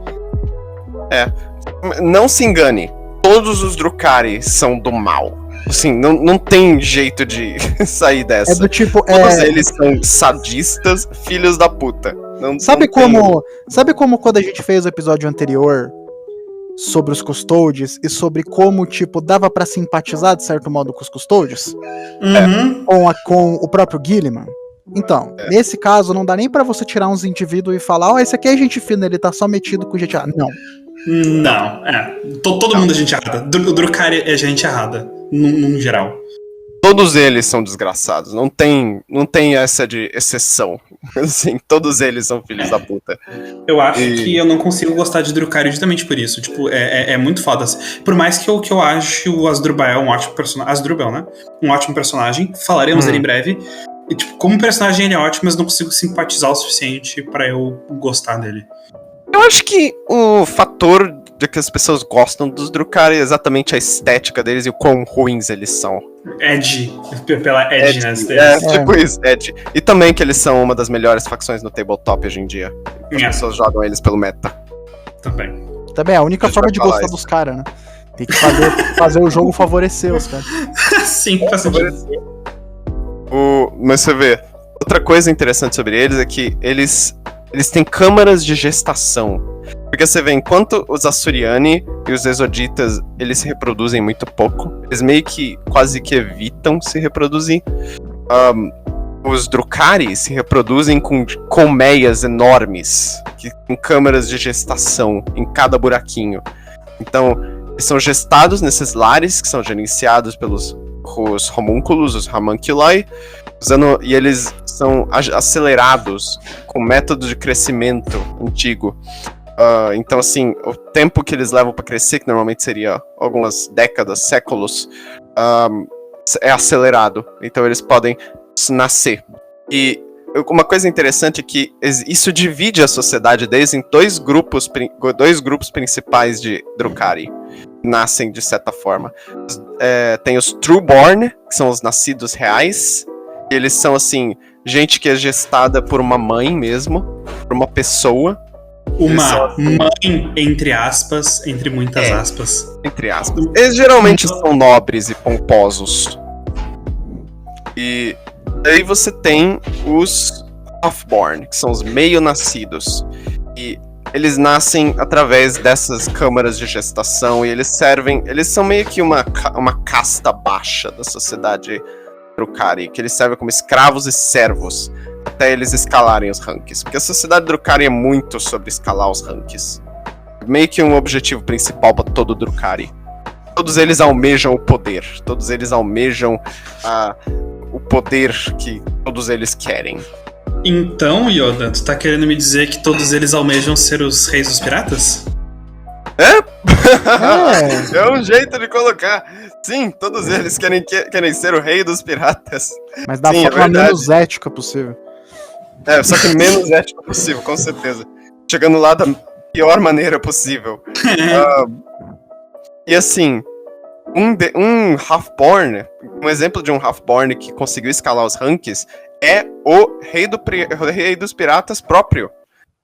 Não se engane, todos os Drukhari são do mal. Assim, não tem jeito de sair dessa. É do tipo. Todos eles são sadistas, filhos da puta. Sabe como quando a gente fez o episódio anterior sobre os Custodes e sobre como, tipo, dava pra simpatizar de certo modo com os Custodes? Uhum. Com o próprio Guilliman? Então, nesse caso, não dá nem pra você tirar uns indivíduos e falar, esse aqui é gente fina, ele tá só metido com gente errada. Não. Não, todo mundo é gente errada. O Drukhari é gente errada, num geral. Todos eles são desgraçados, não tem essa de exceção. Assim, todos eles são filhos da puta. Eu acho que eu não consigo gostar de Drukhari justamente por isso. Tipo, é muito foda. Por mais que eu ache o Asdrubal um ótimo personagem. Asdrubal, né? Um ótimo personagem. Falaremos dele em breve. E, tipo, como personagem ele é ótimo, mas não consigo simpatizar o suficiente pra eu gostar dele. Eu acho que o fator de que as pessoas gostam dos Drukhari é exatamente a estética deles e o quão ruins eles são. Edge, pela edginess deles. deles. Tipo isso, edge. E também que eles são uma das melhores facções no tabletop hoje em dia. As pessoas jogam eles pelo meta. Também é a única forma de gostar dos caras, né? Tem que fazer o jogo favorecer os caras. Sim, faz sentido. Mas você vê, outra coisa interessante sobre eles é que eles têm câmaras de gestação. Porque você vê, enquanto os Asuryani e os Exoditas, eles se reproduzem muito pouco, eles meio que quase que evitam se reproduzir. Os Drukhari se reproduzem com colmeias enormes, que tem câmaras de gestação em cada buraquinho. Então, eles são gestados nesses lares, que são gerenciados pelos homúnculos, os homunculi, e eles são acelerados com método de crescimento antigo. Então, assim, o tempo que eles levam para crescer, que normalmente seria algumas décadas, séculos, é acelerado. Então, eles podem nascer. E uma coisa interessante é que isso divide a sociedade deles em dois grupos principais de Drukhari. Nascem de certa forma. Tem os Trueborn, que são os nascidos reais. E eles são, assim, gente que é gestada por uma mãe mesmo, por uma pessoa. Uma mãe, entre aspas, entre muitas aspas. Entre aspas. Eles geralmente são nobres e pomposos. E aí você tem os Halfborn, que são os meio-nascidos. E eles nascem através dessas câmaras de gestação e eles são meio que uma casta baixa da sociedade Drukhari, que eles servem como escravos e servos até eles escalarem os ranks. Porque a sociedade Drukhari é muito sobre escalar os ranks. Meio que um objetivo principal para todo Drukhari. Todos eles almejam o poder. Todos eles almejam o poder que todos eles querem. Então, Yoda, tu tá querendo me dizer que todos eles almejam ser os reis dos piratas? É um jeito de colocar. Sim, todos eles querem ser o rei dos piratas. Mas da forma menos ética possível. Só que menos ética possível, com certeza. Chegando lá da pior maneira possível. E assim, um Halfborn, um exemplo de um Halfborn que conseguiu escalar os ranks é o rei dos piratas próprio.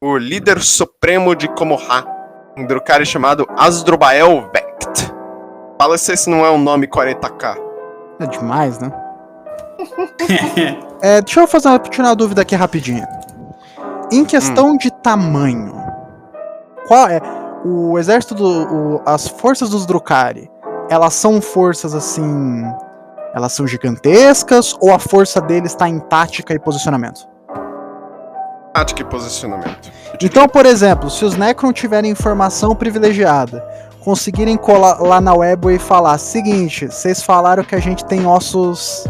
O líder supremo de Komoha. Um Drukhari chamado Asdrubal Vect. Fala se esse não é um nome 40k. É demais, né? Deixa eu tirar uma dúvida aqui rapidinho. Em questão de tamanho, qual é o exército as forças dos Drukhari? Elas são forças assim, elas são gigantescas ou a força deles está em tática e posicionamento? Tática e posicionamento. Então, por exemplo, se os Necron tiverem informação privilegiada, conseguirem colar lá na web e falar: seguinte, vocês falaram que a gente tem ossos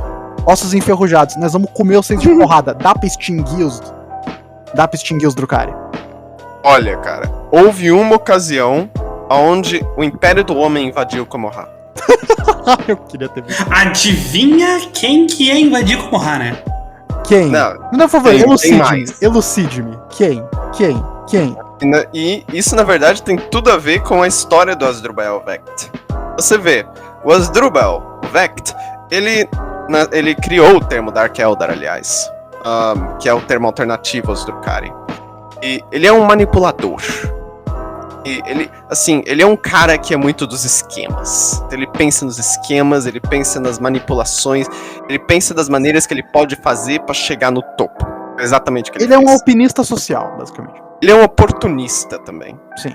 enferrujados, nós vamos comer vocês de porrada. Dá pra extinguir os Drukhari? Olha, cara, houve uma ocasião onde o Império do Homem invadiu Komoha. Eu queria ter visto. Adivinha quem que ia invadir Komoha, né? Quem? Não, por favor, elucide-me. Quem? E isso, na verdade, tem tudo a ver com a história do Asdrubal Vect. Você vê, o Asdrubal Vect, ele criou o termo Dark Eldar, aliás, que é o termo alternativo aos Drukhari. E ele é um manipulador. E ele é um cara que é muito dos esquemas. Ele pensa nos esquemas, ele pensa nas manipulações, ele pensa das maneiras que ele pode fazer pra chegar no topo. É exatamente o que ele fez. É um alpinista social, basicamente. Ele é um oportunista também. Sim.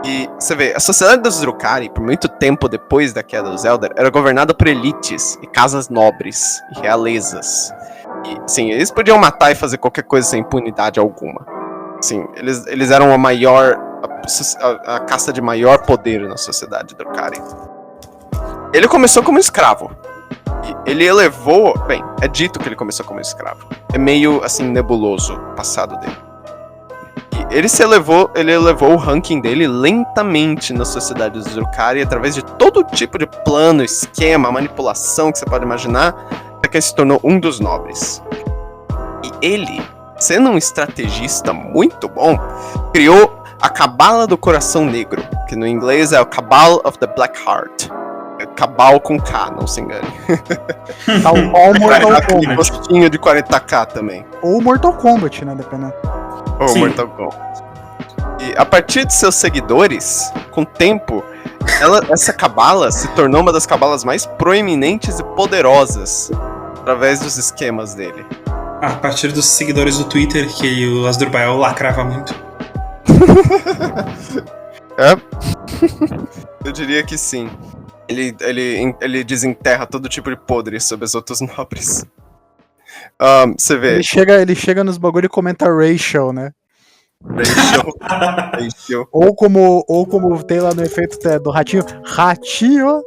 E você vê, a sociedade dos Drukhari, por muito tempo depois da queda dos Eldar, era governada por elites e casas nobres e realezas. E, assim, eles podiam matar e fazer qualquer coisa sem impunidade alguma. Assim, eles eram a casta de maior poder na sociedade Drukhari. Ele começou como escravo. E ele elevou... Bem, é dito que ele começou como escravo. É meio, assim, nebuloso o passado dele. E ele elevou o ranking dele lentamente na sociedade dos Drukhari através de todo tipo de plano, esquema, manipulação que você pode imaginar, até que ele se tornou um dos nobres. E ele, sendo um estrategista muito bom, criou a Cabala do Coração Negro, que no inglês é o Cabal of the Black Heart. Cabal com K, não se engane. Tal qual Mortal Aquele Kombat. gostinho de 40k também. Ou Mortal Kombat, né? Dependendo. Ou Sim. Mortal Kombat. E a partir de seus seguidores, com o tempo, essa cabala se tornou uma das cabalas mais proeminentes e poderosas através dos esquemas dele. A partir dos seguidores do Twitter, que o Asdrubal lacrava muito. É? Eu diria que sim. Ele desenterra todo tipo de podre sobre os outros nobres. Você vê. Ele chega nos bagulho e comenta racial, né? Racial. Ou como tem lá no efeito do ratinho. Ratinho!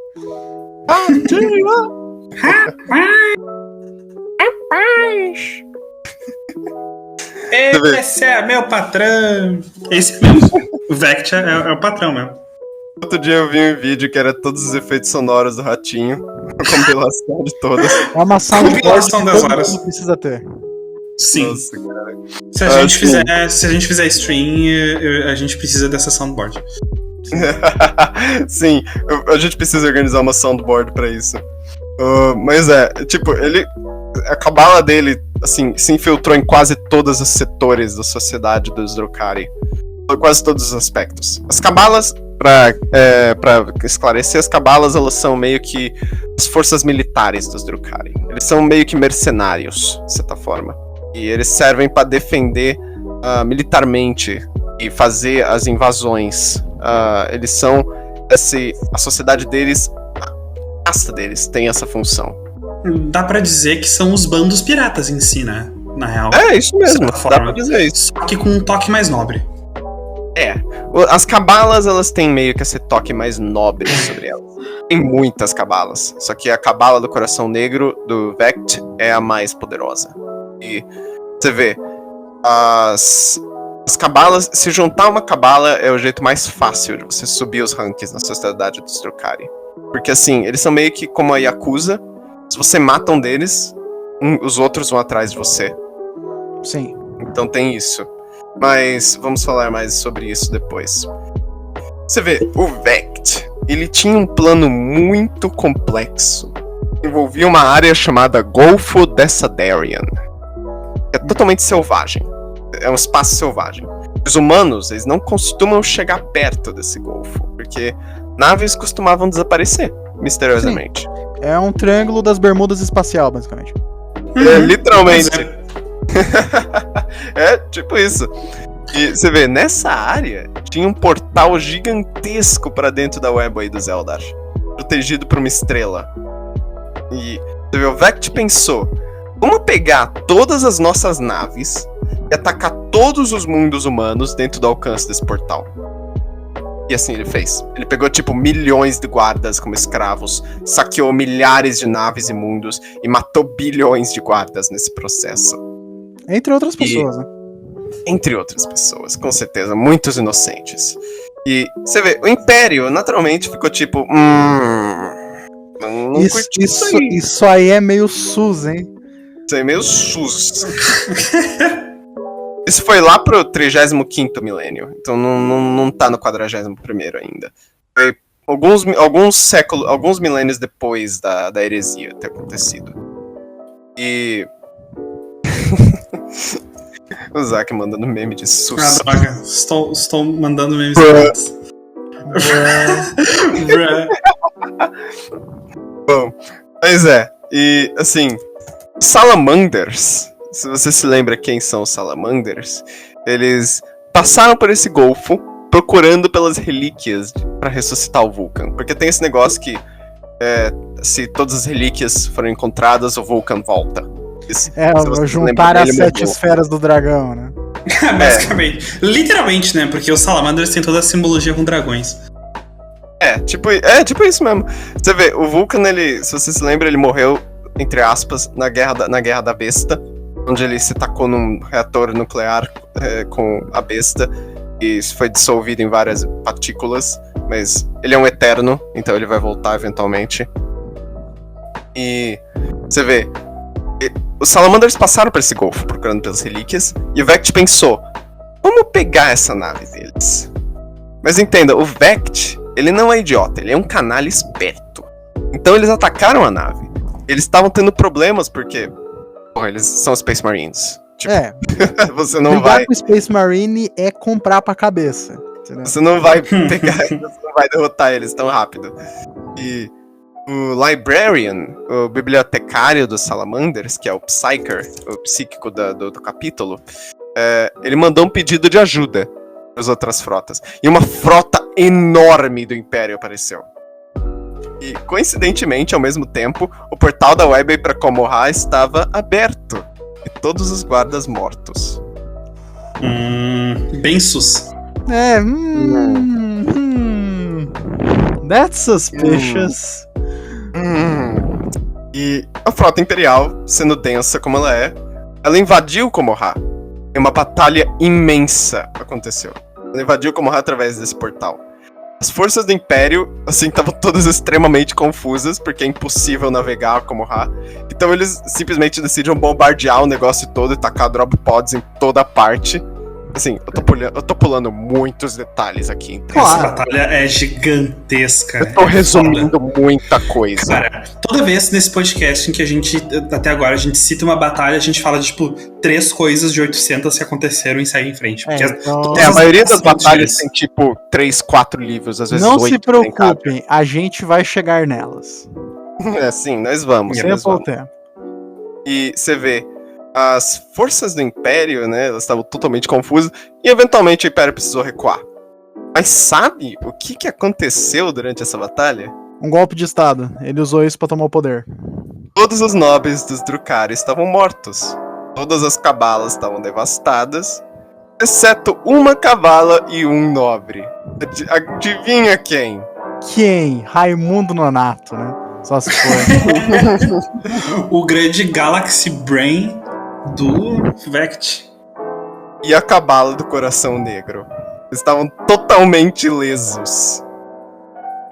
Esse é meu patrão. Esse mesmo. O Vect é o patrão mesmo. Outro dia eu vi um vídeo que era todos os efeitos sonoros do ratinho. A compilação de todas. É uma soundboard que Compilação das todo horas. mundo precisa ter. Sim. Nossa, cara. Se a gente fizer stream, a gente precisa dessa soundboard. Sim, a gente precisa organizar uma soundboard pra isso. Mas tipo, a cabala dele, assim, se infiltrou em quase todos os setores da sociedade dos Drukhari. Quase todos os aspectos. As cabalas, pra esclarecer, as cabalas, elas são meio que as forças militares dos Drukhari. Eles são meio que mercenários, de certa forma. E eles servem pra defender militarmente e fazer as invasões. Eles são a sociedade deles, a casta deles tem essa função. Dá pra dizer que são os bandos piratas em si, né? Na real. É, isso mesmo, De certa dá forma. pra dizer isso. Só que com um toque mais nobre. As cabalas, elas têm meio que esse toque mais nobre sobre elas. Tem muitas cabalas, só que a cabala do Coração Negro, do Vect, é a mais poderosa. E você vê, as cabalas, se juntar uma cabala é o jeito mais fácil de você subir os rankings na sociedade dos Drukhari. Porque assim, eles são meio que como a Yakuza. Se você mata um deles, os outros vão atrás de você. Sim. Então tem isso. Mas vamos falar mais sobre isso depois. Você vê, o Vect, ele tinha um plano muito complexo. Envolvia uma área chamada Golfo Desadarian. É totalmente selvagem. É um espaço selvagem. Os humanos, eles não costumam chegar perto desse golfo, porque naves costumavam desaparecer misteriosamente. É um triângulo das Bermudas espacial, basicamente. Literalmente. É tipo isso. E você vê, nessa área tinha um portal gigantesco pra dentro da Webway dos Eldar, protegido por uma estrela. E você vê, o Vect pensou: vamos pegar todas as nossas naves e atacar todos os mundos humanos dentro do alcance desse portal. E assim ele fez. Ele pegou tipo milhões de guardas como escravos, saqueou milhares de naves e mundos e matou bilhões de guardas nesse processo. Entre outras pessoas, né? Entre outras pessoas, com certeza, muitos inocentes. E você vê, o Império naturalmente ficou tipo, não curti Isso aí é meio SUS, hein? Isso aí é meio sus. Isso foi lá pro 35º milênio, então não tá no 41º ainda. Foi alguns milênios depois da heresia ter acontecido. E... o Zack mandando meme de sus. Ah, droga. Estou mandando memes. Bom, mas e assim, Salamanders, se você se lembra quem são os Salamanders, eles passaram por esse golfo procurando pelas relíquias pra ressuscitar o Vulcan, porque tem esse negócio que se todas as relíquias forem encontradas, o Vulcan volta. Se É, você se juntar lembra as dele, 7 mudou. esferas do dragão, né? Basicamente. Literalmente, né? Porque os salamanders têm toda a simbologia com dragões. Tipo isso mesmo. Você vê, o Vulcan, ele, se você se lembra, ele morreu, entre aspas, na Guerra da Besta, onde ele se tacou num reator nuclear com a besta e isso foi dissolvido em várias partículas, mas ele é um eterno, então ele vai voltar eventualmente. E você vê, os Salamanders passaram por esse golfo procurando pelas relíquias e o Vect pensou, vamos pegar essa nave deles. Mas entenda, o Vect, ele não é idiota, ele é um canalha esperto. Então eles atacaram a nave. Eles estavam tendo problemas porque eles são Space Marines. Tipo, você não brigar vai. com o Space Marine é comprar pra cabeça. Entendeu? Você não vai pegar, você não vai derrotar eles tão rápido. E o Librarian, o bibliotecário dos Salamanders, que é o Psyker, o psíquico do capítulo, ele mandou um pedido de ajuda para as outras frotas. E uma frota enorme do Império apareceu. E, coincidentemente, ao mesmo tempo, o portal da Webway para Komoha estava aberto. E todos os guardas mortos. Bem sus. That's suspicious. E a frota imperial, sendo densa como ela invadiu Komoha. E uma batalha imensa aconteceu. Ela invadiu Komoha através desse portal. As forças do Império, assim, estavam todas extremamente confusas, porque é impossível navegar a Komoha. Então eles simplesmente decidem bombardear o negócio todo e tacar drop pods em toda parte. Assim, eu tô pulando muitos detalhes aqui. Então, Essa batalha é gigantesca. eu tô resumindo muita coisa. Cara, toda vez nesse podcast em que a gente, até agora, a gente cita uma batalha, a gente fala de, tipo, 3 coisas de 800 que aconteceram e segue em frente. Porque a maioria das batalhas tem, tipo, 3, 4 livros, às vezes 8. Não se preocupem, a gente vai chegar nelas. Sim, nós vamos. Tempo ao tempo. E você vê, as forças do Império, né, elas estavam totalmente confusas, e eventualmente o Império precisou recuar. Mas sabe o que aconteceu durante essa batalha? Um golpe de estado. Ele usou isso pra tomar o poder. Todos os nobres dos Drukhari estavam mortos. Todas as cabalas estavam devastadas, exceto uma cavala e um nobre. Adivinha quem? Quem? Raimundo Nonato, né? Só se for. O grande Galaxy Brain do Vect. E a cabala do Coração Negro. Estavam totalmente ilesos.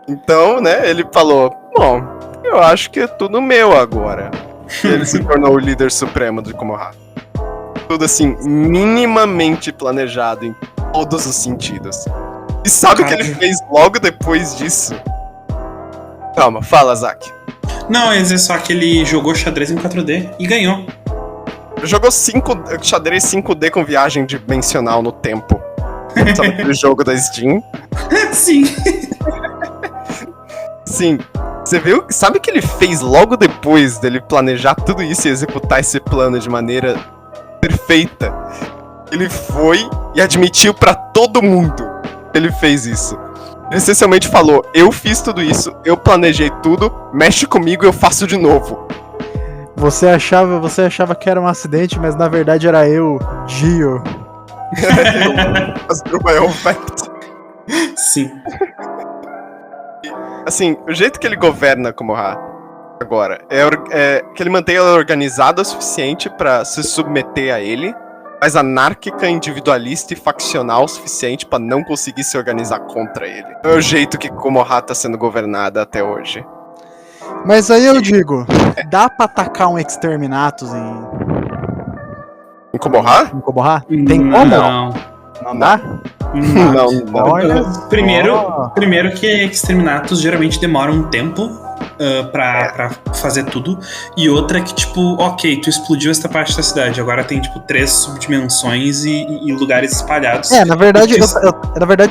Então, né, ele falou, bom, eu acho que é tudo meu agora. E ele se tornou o líder supremo de Komoha. Tudo assim, minimamente planejado em todos os sentidos. E sabe o que ele fez logo depois disso? Calma, fala, Zack. Não, ia dizer só que ele jogou xadrez em 4D e ganhou. Jogou xadrez 5D com viagem dimensional no tempo. Sabe aquele jogo da Steam? Sim. Sim. Você viu? Sabe o que ele fez logo depois dele planejar tudo isso e executar esse plano de maneira perfeita? Ele foi e admitiu pra todo mundo que ele fez isso. Ele essencialmente falou, eu fiz tudo isso, eu planejei tudo, mexe comigo e eu faço de novo. Você achava que era um acidente, mas na verdade era eu, Dio. Asdrubal é o Vect. Sim. Assim, o jeito que ele governa Komoha agora é que ele mantém ela organizada o suficiente pra se submeter a ele, mas anárquica, individualista e faccional o suficiente pra não conseguir se organizar contra ele. É o jeito que Komoha tá sendo governada até hoje. Mas aí eu digo, dá pra atacar um Exterminatus Em Komoha? em Komoha? Tem como? Não. Não dá? Não. Olha Primeiro que Exterminatus geralmente demora um tempo pra fazer tudo. E outra que, tipo, ok, tu explodiu esta parte da cidade. Agora tem, tipo, 3 subdimensões e lugares espalhados. Na verdade, eu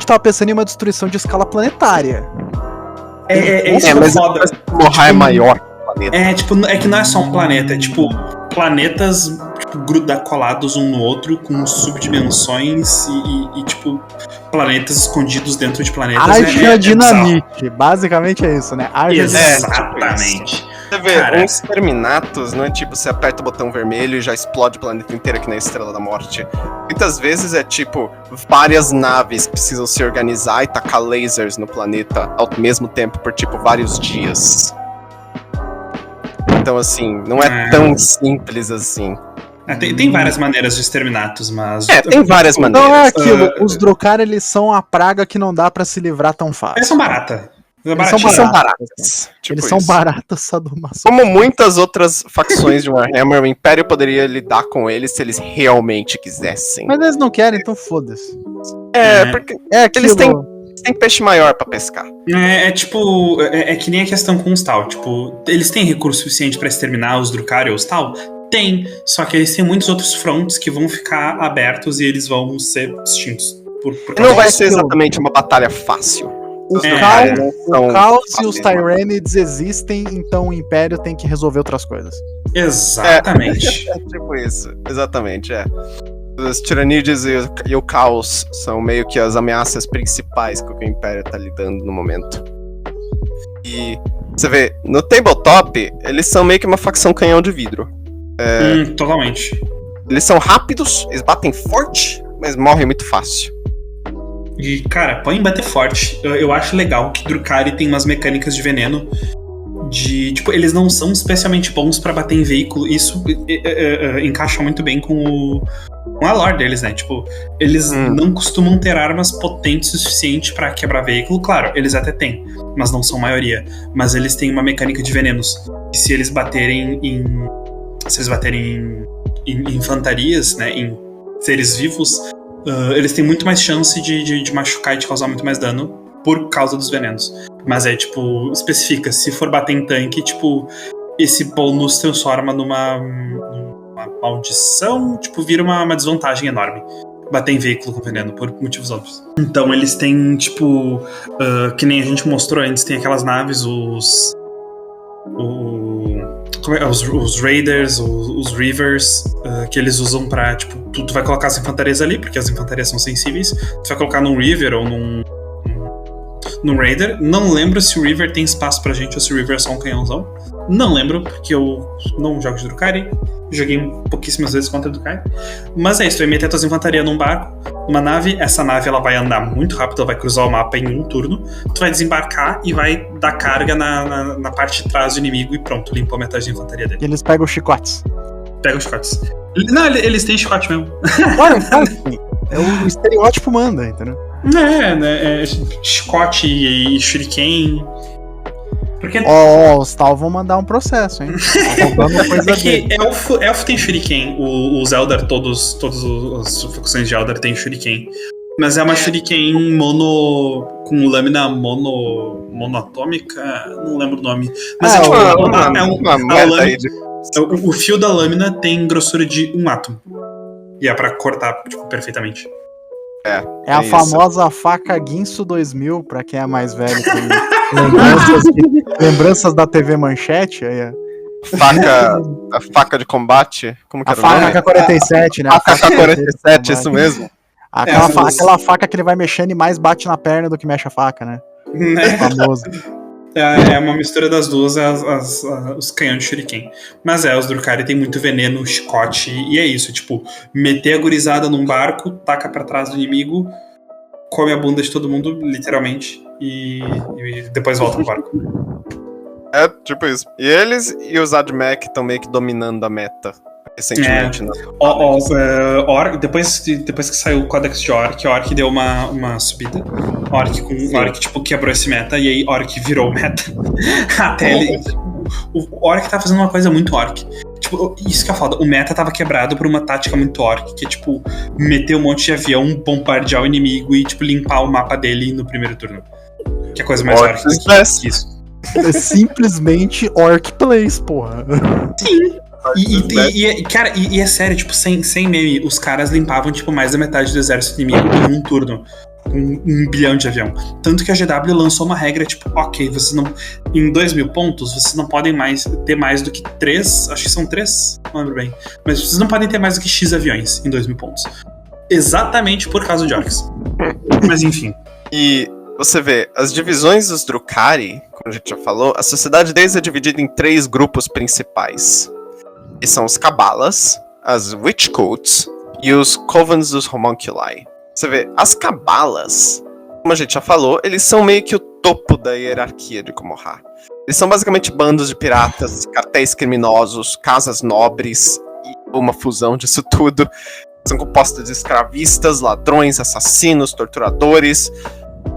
tava pensando em uma destruição de escala planetária. Isso que é mas foda. Komoha é maior que o planeta. É que não é só um planeta, é tipo planetas colados um no outro com subdimensões e tipo planetas escondidos dentro de planetas. Haja dinamite, basicamente é isso, né? Haja Exatamente. Você vê, Cara. uns Terminatos, não é tipo, você aperta o botão vermelho e já explode o planeta inteiro, que nem a Estrela da Morte. Muitas vezes é tipo, várias naves precisam se organizar e tacar lasers no planeta ao mesmo tempo por tipo, vários dias. Então assim, não é tão simples assim. Tem várias maneiras de exterminatos, mas... Tem várias maneiras. Não é aquilo, os Drukhari, eles são a praga que não dá pra se livrar tão fácil. Eles são barata. Eles São baratas. Tipo Eles são isso. baratas sadomaso. Como muitas outras facções de Warhammer, o Império poderia lidar com eles se eles realmente quisessem. Mas eles não querem, então foda-se. Porque É aquilo. eles têm peixe maior pra pescar. Tipo, é que nem a questão com os tal. Tipo, eles têm recurso suficiente pra exterminar os Drukhari ou os tal? Tem. Só que eles têm muitos outros fronts que vão ficar abertos e eles vão ser extintos. Não vai ser exatamente uma batalha fácil. O caos e os Tyranids existem, então o Império tem que resolver outras coisas. Exatamente. Tipo isso, exatamente, Os Tyranids e o Caos são meio que as ameaças principais com que o Império tá lidando no momento. E você vê, no Tabletop, eles são meio que uma facção canhão de vidro. Totalmente. Eles são rápidos, eles batem forte, mas morrem muito fácil. E, cara, pode bater forte. Eu acho legal que Drukhari tem umas mecânicas de veneno. Tipo, eles não são especialmente bons pra bater em veículo. Isso encaixa muito bem com a lore deles, né? Tipo, eles não costumam ter armas potentes o suficiente pra quebrar veículo. Claro, eles até têm, mas não são maioria. Mas eles têm uma mecânica de venenos. E se eles baterem em infantarias, né? Em seres vivos, eles têm muito mais chance de machucar e de causar muito mais dano por causa dos venenos. Mas tipo, especifica, se for bater em tanque, tipo, esse bônus transforma numa maldição, tipo, vira uma desvantagem enorme. Bater em veículo com veneno, por motivos óbvios. Então eles têm, tipo, que nem a gente mostrou antes, tem aquelas naves, os Raiders, os Reavers, que eles usam pra, tipo, tu vai colocar as infantarias ali, porque as infantarias são sensíveis, tu vai colocar num Reaver ou num Raider. Não lembro se o Reaver tem espaço pra gente ou se o Reaver é só um canhãozão. Não lembro, porque eu não jogo de Drukhari. Joguei pouquíssimas vezes contra Drukhari. Mas é isso, tu vai meter tuas infantarias num barco, numa nave. Essa nave ela vai andar muito rápido, ela vai cruzar o mapa em um turno. Tu vai desembarcar e vai dar carga na parte de trás do inimigo e pronto, limpou metade da infantaria dele. E eles pegam os chicotes. Pega os chicotes. Não, eles têm chicote mesmo. O estereótipo manda, entendeu? Né? Chicote e shuriken. Porque... os tal vão mandar um processo, hein? Coisa que elfo tem shuriken. Os Eldar, todas as facções de Eldar tem shuriken. Mas é uma shuriken com lâmina monoatômica. Não lembro o nome. Mas o fio da lâmina tem grossura de 1 átomo. E é pra cortar, tipo, perfeitamente. É a famosa faca Guinso 2000, pra quem é mais velho. Lembranças da TV Manchete. Aí a faca de combate? Como que era o nome? A faca 47, né? A faca 47, isso mesmo. Aquela faca que ele vai mexendo e mais bate na perna do que mexe a faca, né? É famoso. É uma mistura das duas, os canhões de shuriken. Mas os Drukhari tem muito veneno, chicote, e é isso, tipo, meter a gurizada num barco, taca pra trás do inimigo, come a bunda de todo mundo, literalmente, e depois volta pro barco. Tipo isso. E eles e os AdMech estão meio que dominando a meta recentemente. Depois que saiu o Codex de Orc, a Orc deu uma subida. Orc tipo, quebrou esse meta, e aí Orc virou meta. Até ele... O Orc tá fazendo uma coisa muito Orc. Tipo, isso que é foda. O meta tava quebrado por uma tática muito Orc, que é, tipo, meter um monte de avião, bombardear o inimigo e, tipo, limpar o mapa dele no primeiro turno. Que é a coisa mais Orc que isso. É simplesmente Orc Plays, porra. Sim. Cara, é sério, tipo, sem meme, os caras limpavam, tipo, mais da metade do exército inimigo em um turno. Com 1 bilhão de avião. Tanto que a GW lançou uma regra, tipo, ok, vocês não... Em 2.000 pontos, vocês não podem ter mais do que 3, acho que são 3, não lembro bem. Mas vocês não podem ter mais do que X aviões em 2.000 pontos. Exatamente por causa de Orcs. Mas enfim. E você vê, as divisões dos Drukhari, como a gente já falou, a sociedade deles é dividida em 3 grupos principais. Que são os Cabalas, as Witch Cults e os Covens dos Homunculi. Você vê, as Cabalas, como a gente já falou, eles são meio que o topo da hierarquia de Komohá. Eles são basicamente bandos de piratas, cartéis criminosos, casas nobres e uma fusão disso tudo. São compostos de escravistas, ladrões, assassinos, torturadores.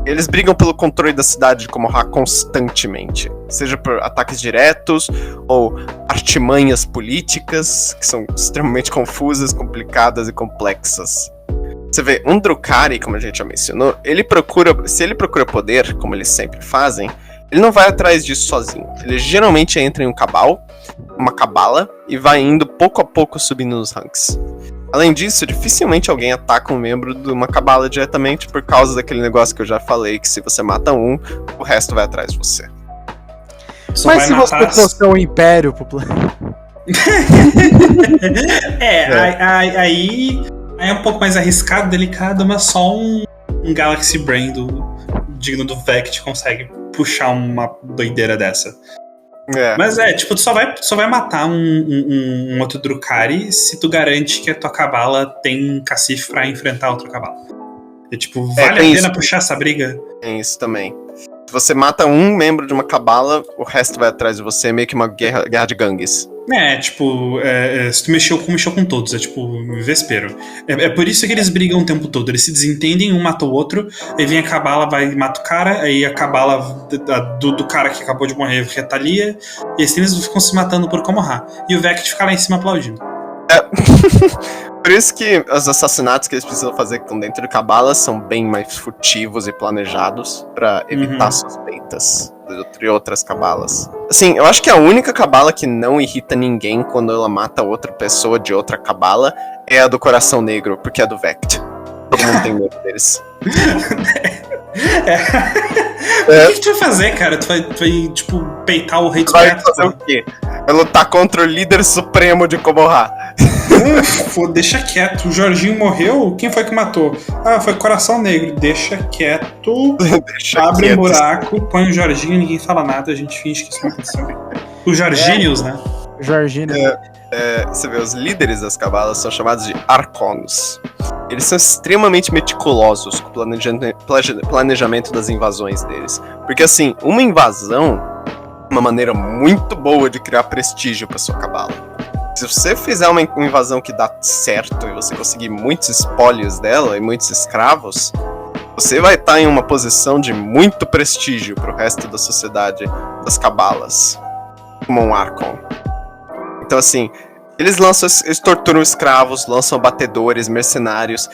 Eles brigam pelo controle da cidade de Komohá constantemente, seja por ataques diretos ou artimanhas políticas, que são extremamente confusas, complicadas e complexas. Você vê, um Drukhari, como a gente já mencionou, se ele procura poder, como eles sempre fazem, ele não vai atrás disso sozinho. Ele geralmente entra em um cabal, uma cabala, e vai indo pouco a pouco subindo nos ranks. Além disso, dificilmente alguém ataca um membro de uma cabala diretamente por causa daquele negócio que eu já falei, que se você mata um, o resto vai atrás de você. Mas se você trouxer o Império pro planeta... Aí é um pouco mais arriscado, delicado, mas só um Galaxy Brain digno do Vect consegue puxar uma doideira dessa. Mas tipo, tu só vai matar um outro Drukhari se tu garante que a tua cabala tem cacife pra enfrentar outra cabala. Tipo, vale a pena puxar essa briga? Tem isso também. Se você mata um membro de uma cabala, o resto vai atrás de você, meio que uma guerra de gangues. Tipo, se tu mexeu com todos, é tipo vespeiro. É por isso que eles brigam o tempo todo. Eles se desentendem, um mata o outro, aí vem a cabala, vai e mata o cara, aí a cabala do cara que acabou de morrer retalia, e assim eles ficam se matando por Komohá. E o Vect fica lá em cima aplaudindo. Por isso que os assassinatos que eles precisam fazer que estão dentro de cabalas são bem mais furtivos e planejados pra evitar suspeitas de outras cabalas. Assim, eu acho que a única cabala que não irrita ninguém quando ela mata outra pessoa de outra cabala é a do Coração Negro, porque é do Vect. Todo mundo tem medo deles. O que tu vai fazer, cara? Tu vai tipo, peitar o rei dos piratas? Vai fazer o quê? Vai lutar contra o líder supremo de Komohá. Deixa quieto. O Jorginho morreu? Quem foi que matou? Foi Coração Negro. Deixa quieto. Abre um buraco, põe o Jorginho, ninguém fala nada, a gente finge que isso não aconteceu. Os Jorginhos, né? Jorginho. Você vê, os líderes das cabalas são chamados de Arconos. Eles são extremamente meticulosos com o planejamento das invasões deles. Porque, assim, uma invasão é uma maneira muito boa de criar prestígio pra sua cabala. Se você fizer uma invasão que dá certo e você conseguir muitos espólios dela e muitos escravos, você vai estar em uma posição de muito prestígio pro resto da sociedade das cabalas, como um Archon. Então, assim, eles torturam escravos, lançam abatedores, mercenários,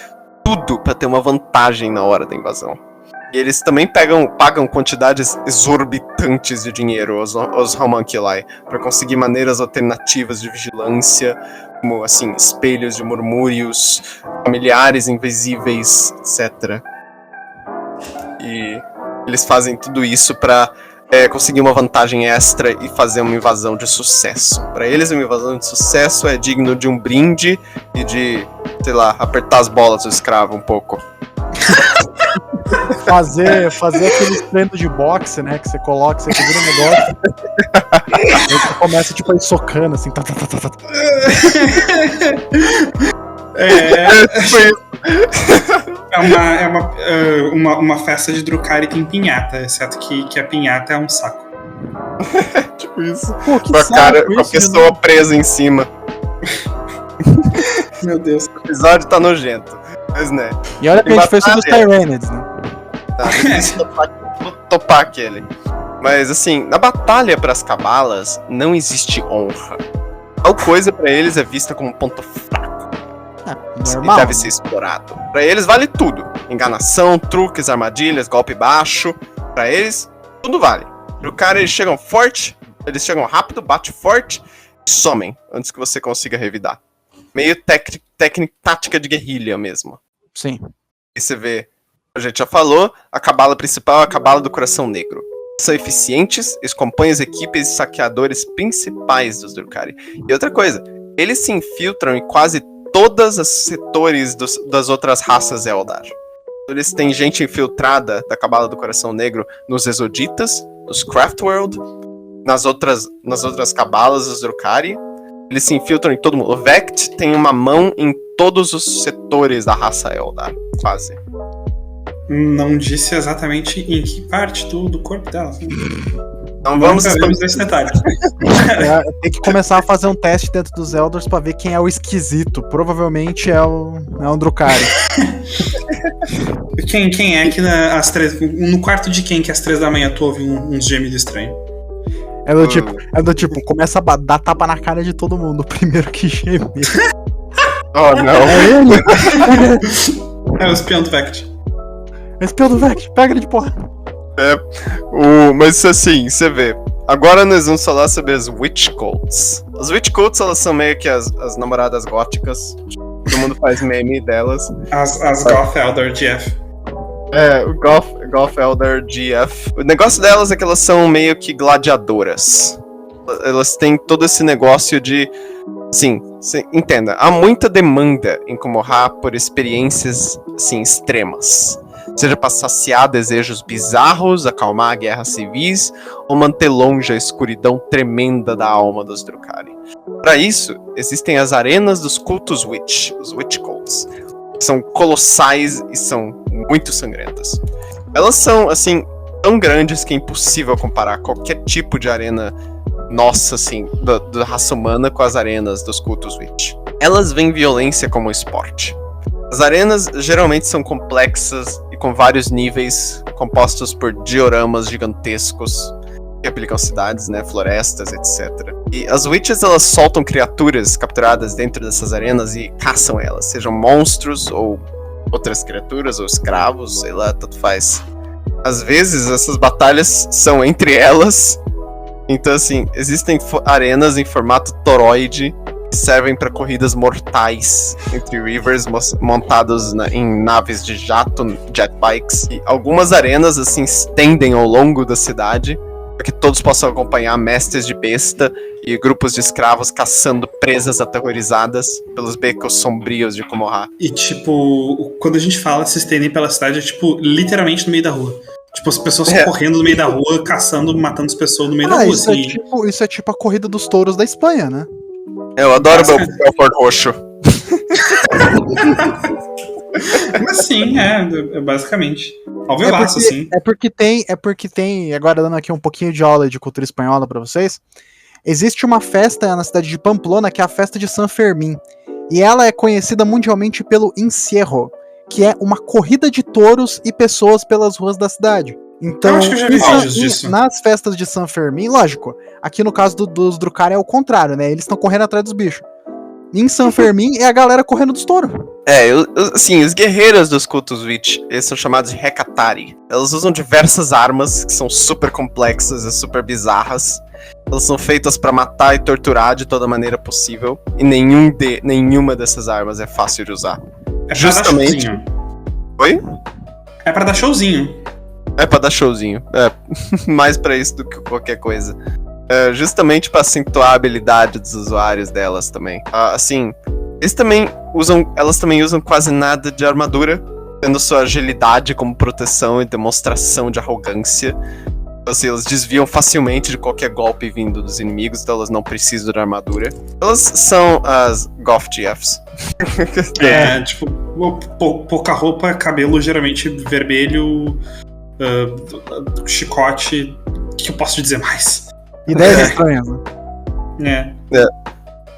tudo pra ter uma vantagem na hora da invasão. E eles também pagam quantidades exorbitantes de dinheiro aos Homunculi para conseguir maneiras alternativas de vigilância, como assim, espelhos de murmúrios, familiares invisíveis, etc. E eles fazem tudo isso para conseguir uma vantagem extra e fazer uma invasão de sucesso. Para eles, uma invasão de sucesso é digno de um brinde e de, sei lá, apertar as bolas do escravo um pouco. Fazer aqueles treinos de boxe, né? Que você coloca, você segura o negócio. Aí você começa tipo a ir socando assim. Uma festa de Drukhari tem pinhata, exceto que a pinhata é um saco. Tipo isso. Pô, que com a saco cara, com a isso, pessoa presa em cima. Meu Deus. O episódio tá nojento. Mas, né? E olha que a gente fez sobre os Tyranids, né? Vou topar aquele. Mas assim, na batalha pras cabalas não existe honra. Tal coisa pra eles é vista como um ponto fraco. Normal. E deve ser explorado. Pra eles vale tudo. Enganação, truques, armadilhas, golpe baixo. Pra eles, tudo vale. O cara, eles chegam forte, eles chegam rápido, bate forte e somem antes que você consiga revidar. Meio tática de guerrilha mesmo. Sim. E você vê, a gente já falou, a cabala principal é a cabala do Coração Negro. São eficientes, eles compõem as equipes e saqueadores principais dos Drukhari. E outra coisa, eles se infiltram em quase todos os setores das outras raças Eldar. Eles têm gente infiltrada da cabala do Coração Negro nos Exoditas, nos Craftworld, nas outras cabalas dos Drukhari. Eles se infiltram em todo mundo. O Vect tem uma mão em todos os setores da raça Eldar, quase. Não disse exatamente em que parte do corpo dela. Então vamos sabemos esse detalhe. Tem que começar a fazer um teste dentro dos Eldars pra ver quem é o esquisito. Provavelmente é um Drukhari. Quem é que às 3... No quarto de quem que às 3 da manhã tu ouve uns gemidos estranhos? É do tipo, começa a dar tapa na cara de todo mundo. O primeiro que geme. Oh, não. É ele. É o espião do Vect. É o espião do Vect. Pega ele de porra. Mas assim, você vê. Agora nós vamos falar sobre as Witch Cults. As Witch Cults, elas são meio que as namoradas góticas. Todo mundo faz meme delas. As Goth Eldar GF. O Goth Eldar GF. O negócio delas é que elas são meio que gladiadoras. Elas têm todo esse negócio de... Assim, entenda, há muita demanda em Komohá por experiências, assim, extremas. Seja para saciar desejos bizarros, acalmar guerras civis, ou manter longe a escuridão tremenda da alma dos Drukhari. Para isso, existem as arenas dos cultos Witch, os Witch Cults. São colossais e são muito sangrentas. Elas são, assim, tão grandes que é impossível comparar qualquer tipo de arena nossa, assim, da raça humana com as arenas dos cultos Witch. Elas veem violência como esporte. As arenas geralmente são complexas e com vários níveis, compostos por dioramas gigantescos que aplicam cidades, né, florestas, etc. E as Witches, elas soltam criaturas capturadas dentro dessas arenas e caçam elas, sejam monstros ou outras criaturas, ou escravos, sei lá, tanto faz. Às vezes, essas batalhas são entre elas. Então, assim, existem arenas em formato toroide que servem para corridas mortais entre Reavers montados em naves de jato, jetbikes. E algumas arenas, assim, estendem ao longo da cidade para que todos possam acompanhar mestres de besta e grupos de escravos caçando presas aterrorizadas pelos becos sombrios de Komohá. E, tipo, quando a gente fala se estendem pela cidade, é, tipo, literalmente no meio da rua. Tipo, as pessoas correndo no meio da rua, caçando, matando as pessoas no meio da rua. Isso, assim. Isso é tipo a corrida dos touros da Espanha, né? Eu adoro meu Belfort roxo. Mas sim, basicamente. Alvevaço, assim. É porque tem, agora dando aqui um pouquinho de aula de cultura espanhola pra vocês, existe uma festa na cidade de Pamplona, que é a festa de San Fermín. E ela é conhecida mundialmente pelo Encierro, que é uma corrida de touros e pessoas pelas ruas da cidade. Então, eu acho que eu já vi vídeos disso. Nas festas de San Fermín, lógico, aqui no caso dos Drukhari é o contrário, né? Eles estão correndo atrás dos bichos. Em San Fermín é a galera correndo dos touros. Assim, os guerreiros dos cultos Witch, eles são chamados de Hecatari. Elas usam diversas armas que são super complexas e super bizarras. Elas são feitas pra matar e torturar de toda maneira possível. E nenhuma dessas armas é fácil de usar. É justamente. Pra dar showzinho. Oi? É pra dar showzinho. É pra dar showzinho. Mais pra isso do que qualquer coisa. Justamente pra acentuar a habilidade dos usuários delas também. Assim, elas também usam quase nada de armadura, tendo sua agilidade como proteção e demonstração de arrogância. Assim, elas desviam facilmente de qualquer golpe vindo dos inimigos, então elas não precisam de armadura. Elas são as Goth GFs. Tipo, pouca roupa, cabelo geralmente vermelho, chicote. O que eu posso dizer mais? Ideias estranhas, né?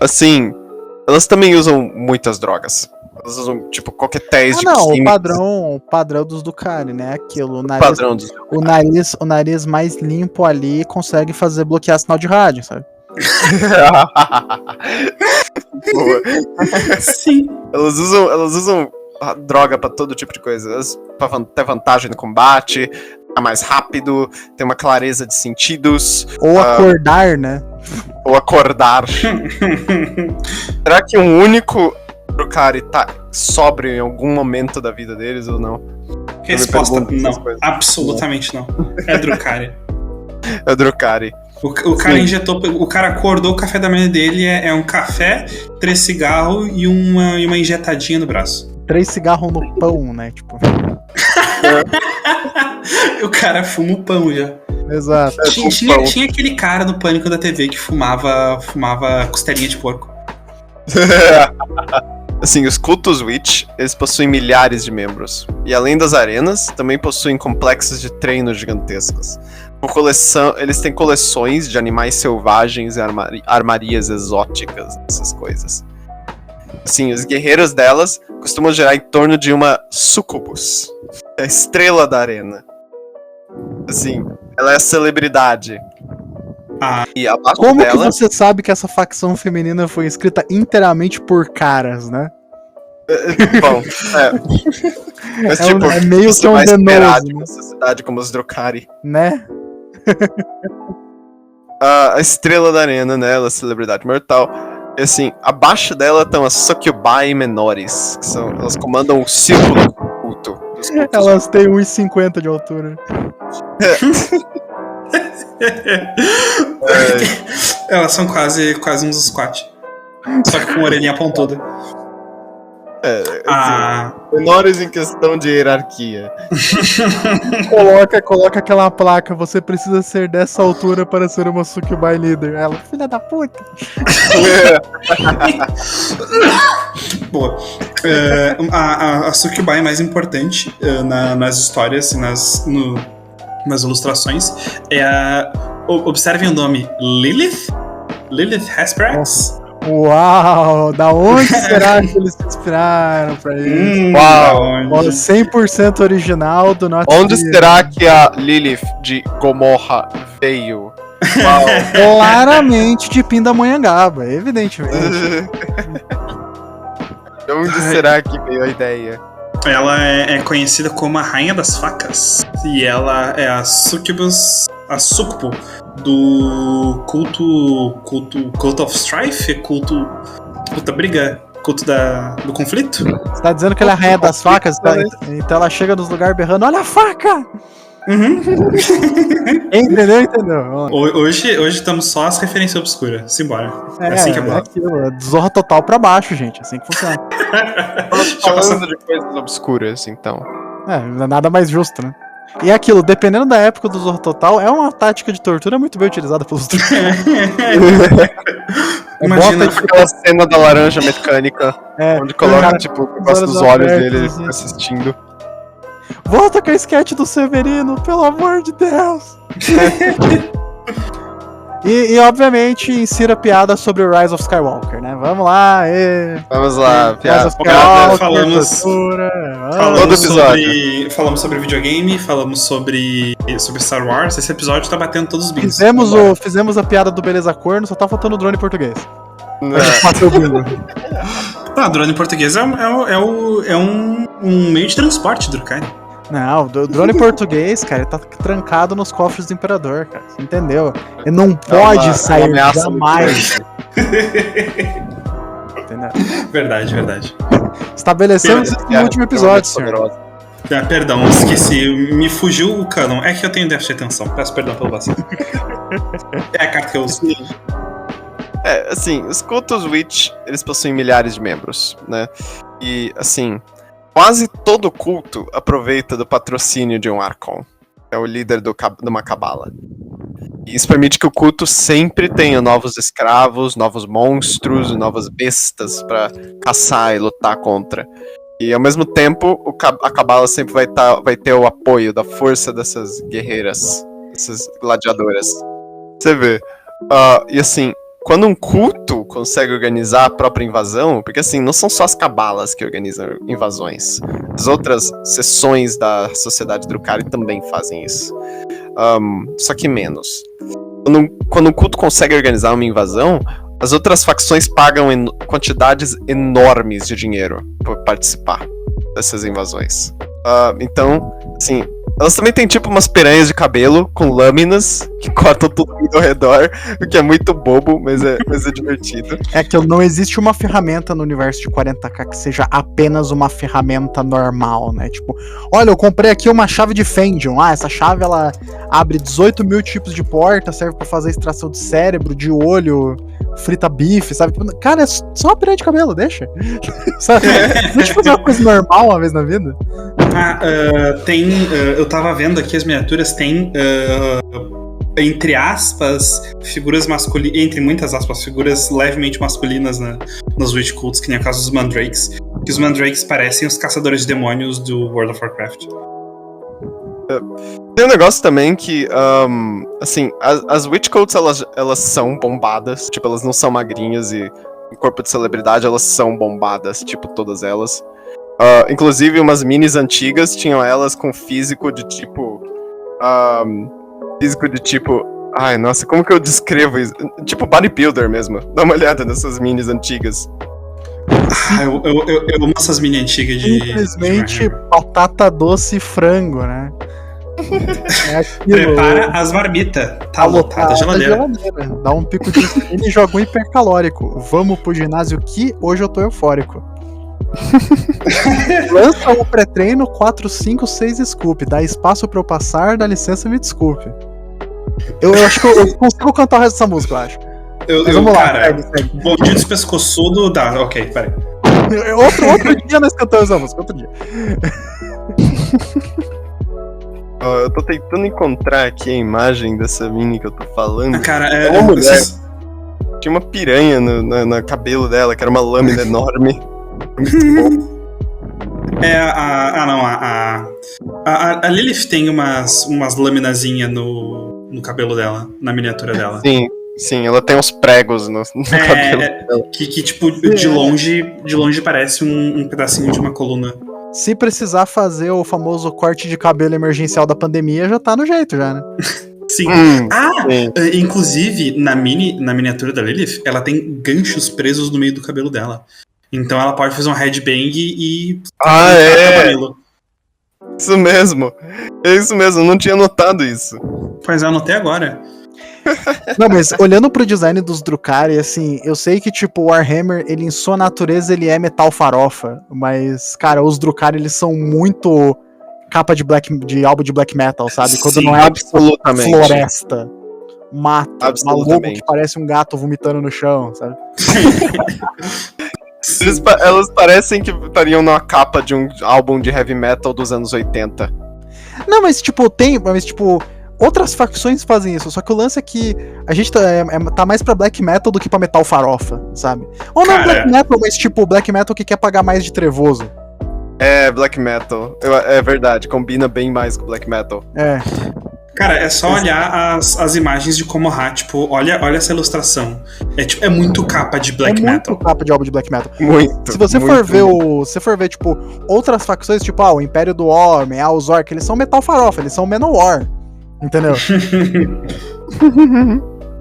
Assim, elas também usam muitas drogas. Elas usam, tipo, qualquer teste de química. O padrão dos Drukhari, né? Aquilo, o nariz mais limpo ali consegue bloquear sinal de rádio, sabe? Boa. Sim. Elas usam droga pra todo tipo de coisa. Elas pra ter vantagem no combate, é mais rápido, tem uma clareza de sentidos. Ou acordar, né? Ou acordar. Será que um único Drukhari tá sóbrio em algum momento da vida deles ou não? Resposta, não. Absolutamente não. É Drukhari. É Drukhari. O cara injetou, o cara acordou, o café da manhã dele é um café, 3 cigarros e uma injetadinha no braço. 3 cigarros no pão, né? Tipo. O cara fuma o pão já. Exato. Tinha aquele cara no Pânico da TV que fumava costelinha de porco. Assim, os cultos Witch, eles possuem milhares de membros. E além das arenas, também possuem complexos de treino gigantescos. Eles têm coleções de animais selvagens e armarias exóticas, essas coisas. Assim, os guerreiros delas costumam gerar em torno de uma sucubus, a estrela da arena. Assim, ela é a celebridade. E abaixo Como dela... que você sabe que essa facção feminina foi escrita inteiramente por caras, né? Bom, Mas, tipo, é meio que você um vai esperar de denoso, uma sociedade como os Drukhari. né? A estrela da arena, né? Ela é a celebridade mortal. E assim, abaixo dela estão as Succubi menores, que elas comandam o círculo do culto. Dos cultos. Elas têm 1,50 de altura. Elas são quase uns squat. Só que com a orelhinha pontuda. Menores em questão de hierarquia. Coloca aquela placa, você precisa ser dessa altura para ser uma Succubi líder. Ela, filha da puta. Boa. A Succubi mais importante nas histórias e nas ilustrações é observem o nome Lilith Hesperax. Uau, da onde será que eles se inspiraram pra isso? Uau, 100% original do Not onde Real. será que a Lilith de Gomorra veio? Uau. Claramente de Pindamonhangaba, evidentemente. De onde será que veio a ideia? Ela é conhecida como a Rainha das Facas. E ela é a Succubus, a Succubo do Cult of Strife, culto da briga, culto do conflito. Você tá dizendo que ela é a rainha das facas, então ela chega nos lugares berrando, olha a faca! Uhum. Entendeu? Hoje estamos só as referências obscuras. Simbora. É assim que é bom. Aquilo, Zorra total pra baixo, gente. Assim que funciona. Falando de coisas obscuras, então. Não é nada mais justo, né? E aquilo, dependendo da época do Zorro Total, é uma tática de tortura muito bem utilizada pelos Imagina aquela cena da laranja mecânica, onde coloca, tipo, o negócio dos olhos dele assim. assistindo. Volta com a sketch do Severino, pelo amor de Deus! E obviamente, insira piada sobre o Rise of Skywalker, né? Vamos lá, Vamos lá, piada. Falamos sobre videogame, falamos sobre Star Wars. Esse episódio tá batendo todos os bingos. Fizemos a piada do Beleza Corno, só tá faltando o drone em português. Drone em português é um meio de transporte, Drukhari. Não, o drone português, cara, ele tá trancado nos cofres do Imperador, cara. Você entendeu? Ele não pode sair jamais. Entendeu? Verdade. Estabelecemos isso no último episódio, senhor. Perdão, esqueci. Me fugiu o canon. É que eu tenho déficit de atenção. Peço perdão pelo vacilo. É a carta que eu uso. Assim, os cultos Witch, eles possuem milhares de membros, né? E, assim, quase todo culto aproveita do patrocínio de um Archon. É o líder de uma cabala. E isso permite que o culto sempre tenha novos escravos, novos monstros, novas bestas pra caçar e lutar contra. E ao mesmo tempo, a cabala sempre vai ter o apoio da força dessas guerreiras, dessas gladiadoras. Você vê. E assim, quando um culto consegue organizar a própria invasão, porque assim, não são só as cabalas que organizam invasões. As outras seções da sociedade Drukhari também fazem isso. Só que menos. Quando um culto consegue organizar uma invasão, as outras facções pagam quantidades enormes de dinheiro por participar dessas invasões. Então, assim, elas também têm tipo umas piranhas de cabelo com lâminas que cortam tudo ao redor, o que é muito bobo, mas é divertido. É que não existe uma ferramenta no universo de 40k que seja apenas uma ferramenta normal, né? Tipo, olha, eu comprei aqui uma chave de Fendion. Essa chave ela abre 18 mil tipos de porta, serve pra fazer extração de cérebro, de olho, frita bife, sabe? Cara, é só uma piranha de cabelo, deixa. Sabe? Deixa eu fazer uma coisa normal uma vez na vida. Eu tava vendo aqui as miniaturas, tem entre aspas, figuras masculinas, entre muitas aspas, figuras levemente masculinas nos Witch Cults, que nem o caso dos Mandrakes, que os Mandrakes parecem os caçadores de demônios do World of Warcraft. Tem um negócio também que, assim, as Witch Cults, elas são bombadas, tipo, elas não são magrinhas e em corpo de celebridade elas são bombadas, tipo, todas elas. Inclusive, umas minis antigas tinham elas com físico de tipo... Ai, nossa, como que eu descrevo isso? Tipo bodybuilder mesmo. Dá uma olhada nessas minis antigas. Eu amo essas mini antigas de... Simplesmente batata doce e frango, né? É aquilo. Prepara as marmitas. Tá lotada a geladeira. Dá um pico de insulina e joga um hipercalórico. Vamos pro ginásio que hoje eu tô eufórico. Lança o pré-treino 4, 5, 6 scoop. Dá espaço pra eu passar, dá licença, me desculpe. Eu acho que eu consigo cantar o resto dessa música, eu acho. Vamos lá, cara, segue. Bandidos pescoçudo dá, ok, peraí. Outro dia nós cantamos essa música, outro dia. Eu tô tentando encontrar aqui a imagem dessa mini que eu tô falando. Cara, é uma mulher. Tinha uma piranha no cabelo dela, que era uma lâmina enorme. Muito bom. A Lilith tem umas laminazinhas no cabelo dela, na miniatura dela. Sim, ela tem uns pregos no cabelo dela. Que tipo, de longe parece um pedacinho de uma coluna. Se precisar fazer o famoso corte de cabelo emergencial da pandemia, já tá no jeito, já, né? Sim. Sim. Inclusive, na miniatura da Lilith, ela tem ganchos presos no meio do cabelo dela. Então ela pode fazer um headbang e... Isso mesmo. É isso mesmo, eu não tinha notado isso. Pois é, eu notei agora. Não, mas olhando pro design dos Drukhari, assim, eu sei que, tipo, o Warhammer, ele em sua natureza, ele é metal farofa, mas, cara, os Drukhari, eles são muito capa de álbum de black metal, sabe? Quando Sim, não é absolutamente. Floresta, mato, maluco que parece um gato vomitando no chão, sabe? Elas parecem que estariam na capa de um álbum de heavy metal dos anos 80. Não, mas tipo, outras facções fazem isso, só que o lance é que a gente tá mais pra black metal do que pra metal farofa, sabe? Ou não black metal, mas tipo, black metal que quer pagar mais de trevoso. É, black metal. É verdade, combina bem mais com black metal. É. Cara, é só olhar as imagens de Komohá, tipo, olha essa ilustração. É muito capa de black metal. Muito capa de álbum de black metal. Muito. Se você for ver, tipo, outras facções, tipo, o Império do Homem, os Orc, eles são metal farofa, eles são Manowar. Entendeu?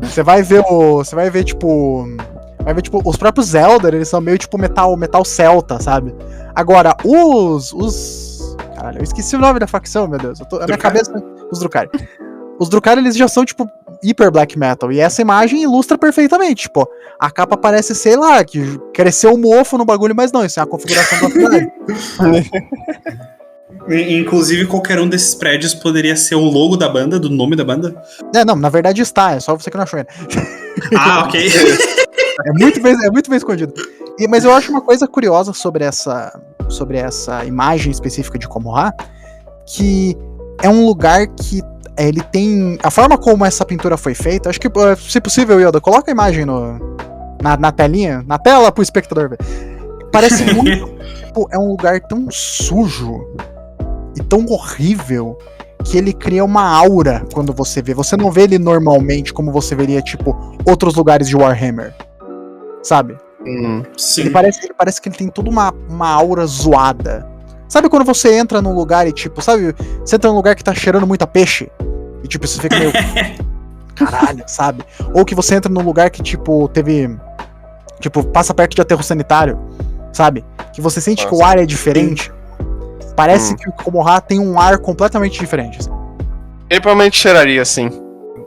Você vai ver, tipo, os próprios Zelda, eles são meio tipo metal celta, sabe? Agora, caralho, eu esqueci o nome da facção, meu Deus. A minha cabeça. Os Drukhari. Os Drukhari, eles já são, tipo, hiper black metal. E essa imagem ilustra perfeitamente. Tipo, a capa parece, sei lá, que cresceu um mofo no bagulho, mas não, isso é a configuração da cidade. Inclusive, qualquer um desses prédios poderia ser o logo da banda, do nome da banda. Não, na verdade está, é só você que não achou ainda. Ok. É muito bem escondido. Mas eu acho uma coisa curiosa sobre essa imagem específica de Komohá, que é um lugar que ele tem... A forma como essa pintura foi feita, acho que, se possível, Yoda, coloca a imagem na telinha, na tela pro espectador ver. Parece muito... tipo, é um lugar tão sujo e tão horrível que ele cria uma aura quando você vê. Você não vê ele normalmente como você veria, tipo, outros lugares de Warhammer. Sabe? Sim. Ele parece que ele tem toda uma aura zoada. Sabe quando você entra num lugar e, tipo, sabe? Você entra num lugar que tá cheirando muito a peixe e, tipo, você fica meio... caralho, sabe? Ou que você entra num lugar que, tipo, passa perto de aterro sanitário, sabe? Que você sente que o ar é diferente. Parece que o Komohá tem um ar completamente diferente. Assim. Ele provavelmente cheiraria assim,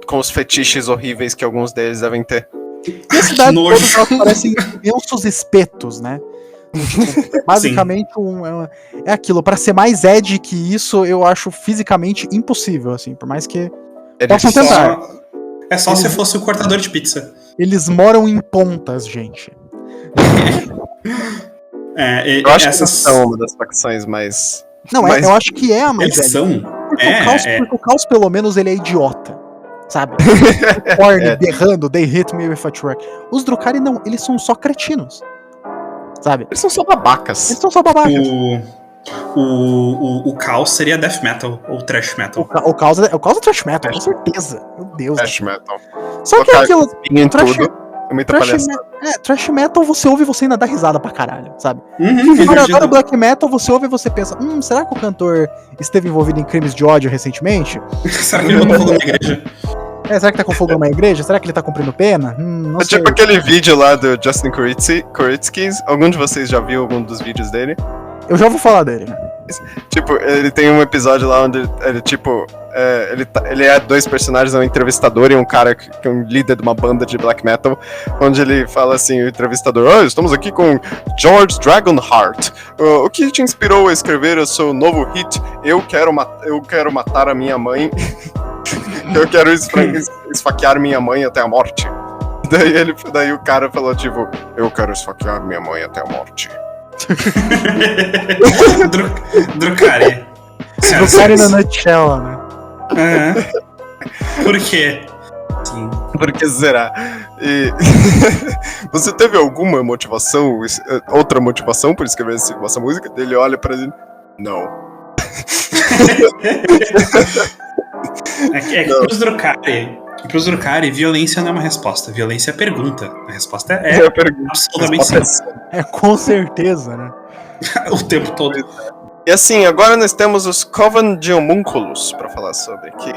com os fetiches horríveis que alguns deles devem ter. E a cidade todos elas parecem imensos espetos, né? Basicamente é aquilo. Pra ser mais edgy que isso, eu acho fisicamente impossível, assim. Por mais que possam tentar. É só se fosse o cortador de pizza. Eles moram em pontas, gente. Eu acho que eles são uma das facções mais... Não, eu acho que é a mais edgy. Eles são? Porque o Caos, pelo menos, ele é idiota. sabe? Korn berrando, they hit me with a truck. Os Drukhari não, eles são só cretinos, sabe? Eles são só babacas. Eles são só babacas. O caos seria death metal ou thrash metal. O caos é trash metal, com certeza. Meu Deus. Thrash metal. Só que é aquilo. Em Trash, tudo. É muita trash, palhaçada. trash metal você ouve e você ainda dá risada pra caralho, sabe? Divertido. Agora black metal você ouve e você pensa, será que o cantor esteve envolvido em crimes de ódio recentemente? Será que ele botou fogo na igreja? Será que tá com fogo numa igreja? Será que ele tá cumprindo pena? Não É sei. tipo aquele vídeo lá do Justin Kuritsky. Algum de vocês já viu algum dos vídeos dele? Eu já ouvi falar dele, né? Tipo, ele tem um episódio lá onde ele, tipo, ele é dois personagens, um entrevistador e um cara que é um líder de uma banda de black metal, onde ele fala assim, o entrevistador, estamos aqui com George Dragonheart. O que te inspirou a escrever o seu novo hit, Eu Quero Matar a Minha Mãe? Eu quero esfaquear minha mãe até a morte. Daí o cara falou, tipo, eu quero esfaquear minha mãe até a morte. Drukhari. Drukhari na nutshell, né? Por quê? Sim. Por que será? E... Você teve alguma motivação, outra motivação por escrever essa música? Ele olha pra ele, não. É que pros Drukhari, violência não é uma resposta, violência é pergunta. A resposta é absolutamente sim. Com certeza, né? O tempo todo. E assim, agora nós temos os Coven de Homúnculos pra falar sobre, que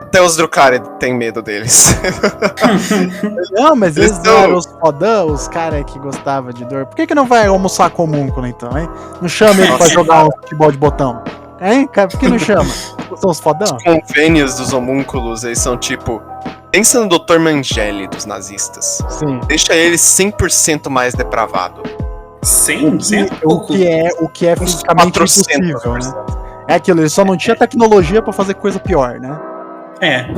até os Drukhari têm medo deles. Não, mas eles eram os fodão, os caras que gostavam de dor. Por que não vai almoçar com homúnculo então, hein? Não chama ele pra jogar um futebol de botão. Hein? Por que não chama? São os fodão? Os convênios dos homúnculos, eles são tipo... Pensa no Dr. Mengele dos nazistas. Sim. Deixa ele 100% mais depravado. 100%? O que é fisicamente impossível, né? É aquilo, ele só não tinha tecnologia pra fazer coisa pior, né?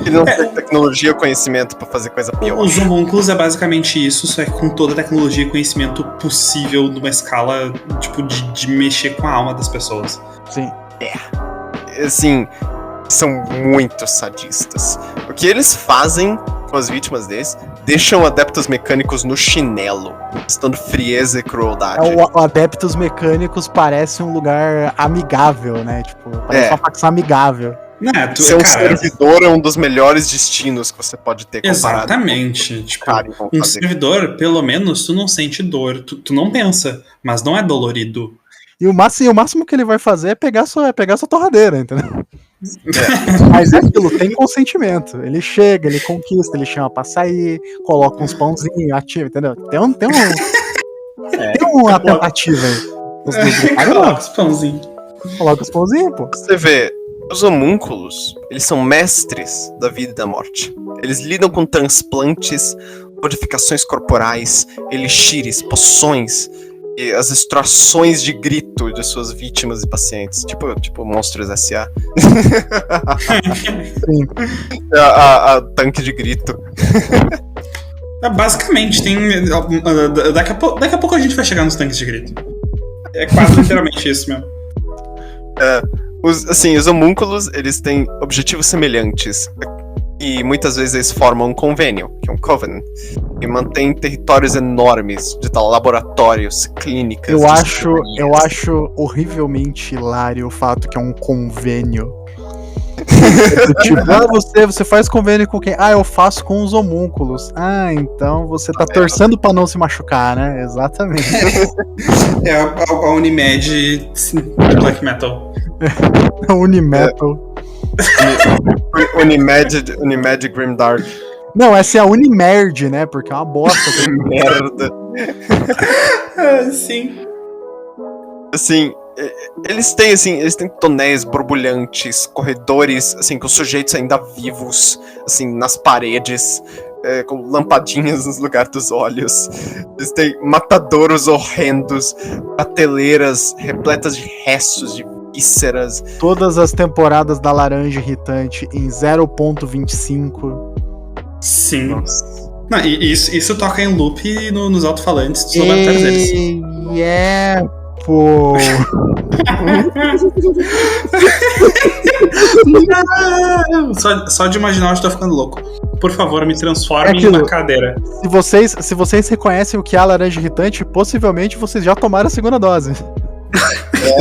Ele não tem tecnologia ou conhecimento pra fazer coisa pior. Os homúnculos é basicamente isso, só que com toda a tecnologia e conhecimento possível numa escala, tipo, de mexer com a alma das pessoas. Sim. Assim, são muito sadistas. O que eles fazem com as vítimas deles, deixam adeptos mecânicos no chinelo, estando frieza e crueldade. O Adeptos Mecânicos parece um lugar amigável, né? Tipo, parece uma facção amigável. Ser um servidor é um dos melhores destinos que você pode ter comparado. Exatamente. Tipo, um servidor, pelo menos, tu não sente dor, tu não pensa, mas não é dolorido. E o máximo que ele vai fazer é pegar sua torradeira, entendeu? Mas é aquilo, tem consentimento. Ele chega, ele conquista, ele chama pra sair, coloca uns pãozinhos, ativa, entendeu? Tem uma tentativa aí. Coloca os pãozinhos. Coloca os pãozinhos, pô. Você vê, os homúnculos, eles são mestres da vida e da morte. Eles lidam com transplantes, modificações corporais, elixires, poções e as extrações de grito de suas vítimas e pacientes. Tipo Monstros S.A. Sim. a tanque de grito. Basicamente, tem. Daqui a pouco a gente vai chegar nos tanques de grito. É quase literalmente isso mesmo. Os homúnculos, eles têm objetivos semelhantes. E muitas vezes eles formam um convênio, que é um covenant, e mantém territórios enormes de laboratórios, clínicas. Eu acho horrivelmente hilário o fato que é um convênio. Tipo, você faz convênio com quem? Eu faço com os homúnculos. Então você tá torcendo pra não se machucar, né? Exatamente. É a Unimed Black Metal. Unimetal. Unimed Grimdark. Não, essa é a Unimerd, né? Porque é uma bosta. Merda. Sim. Assim, eles têm tonéis borbulhantes, corredores, assim, com sujeitos ainda vivos, assim, nas paredes, com lampadinhas nos lugares dos olhos. Eles têm matadouros horrendos, prateleiras repletas de restos, de vísceras. Todas as temporadas da Laranja Irritante em 0.25. Sim. Não, e isso toca em loop nos alto-falantes dos laboratórios deles. tipo. Só de imaginar eu já tô ficando louco. Por favor, me transforme É aquilo. em uma cadeira. Se vocês reconhecem o que é a laranja irritante, possivelmente vocês já tomaram a segunda dose.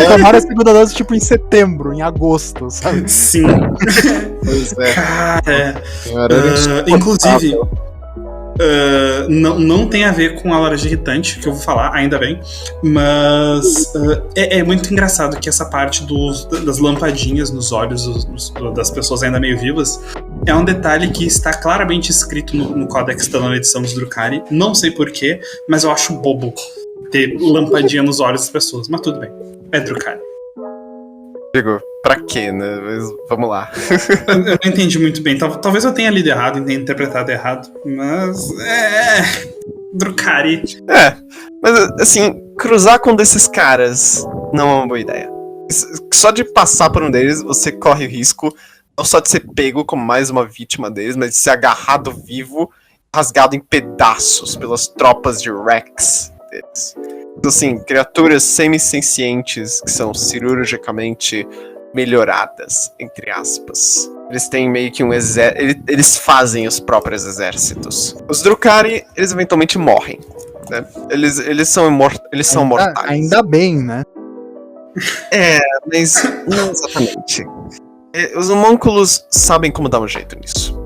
Tomaram a segunda dose tipo em setembro, em agosto, sabe? Sim. Pois é. Cara, Senhora, inclusive, não tem a ver com a laranja irritante, que eu vou falar, ainda bem, mas é muito engraçado que essa parte das lampadinhas nos olhos das pessoas ainda meio vivas é um detalhe que está claramente escrito no Codex da nona edição dos Drukhari. Não sei porquê, mas eu acho bobo ter lampadinha nos olhos das pessoas, mas tudo bem, é Drukhari. digo, pra quê, né? Mas vamos lá. Eu não entendi muito bem. Talvez eu tenha lido errado, tenha interpretado errado, mas Drukhari. Mas assim, cruzar com um desses caras não é uma boa ideia. Só de passar por um deles, você corre o risco não só de ser pego como mais uma vítima deles, mas de ser agarrado vivo, rasgado em pedaços pelas tropas de Rex deles. Então, assim, criaturas semi-sencientes que são cirurgicamente melhoradas, entre aspas. Eles têm meio que um exército. Eles fazem os próprios exércitos. Os Drukhari, eles eventualmente morrem. Né? Eles são mortais. Ainda bem, né? Mas não exatamente. Os homúnculos sabem como dar um jeito nisso.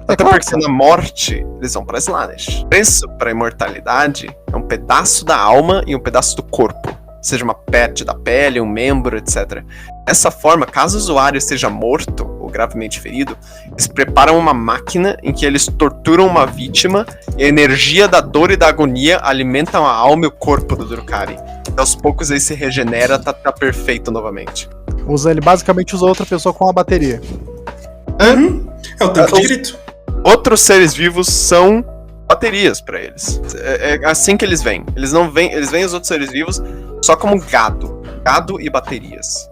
Até claro, porque na morte, eles vão pra Slaanesh. O preço pra imortalidade é um pedaço da alma e um pedaço do corpo. Seja uma parte da pele, um membro, etc. Dessa forma, caso o usuário esteja morto ou gravemente ferido, eles preparam uma máquina em que eles torturam uma vítima e a energia da dor e da agonia alimentam a alma e o corpo do Drukhari. E aos poucos ele se regenera, tá perfeito novamente. Ele basicamente usa outra pessoa com a bateria. É o tanque de grito. Outros seres vivos são baterias pra eles. É assim que eles vêm. Eles veem os outros seres vivos só como gado e baterias.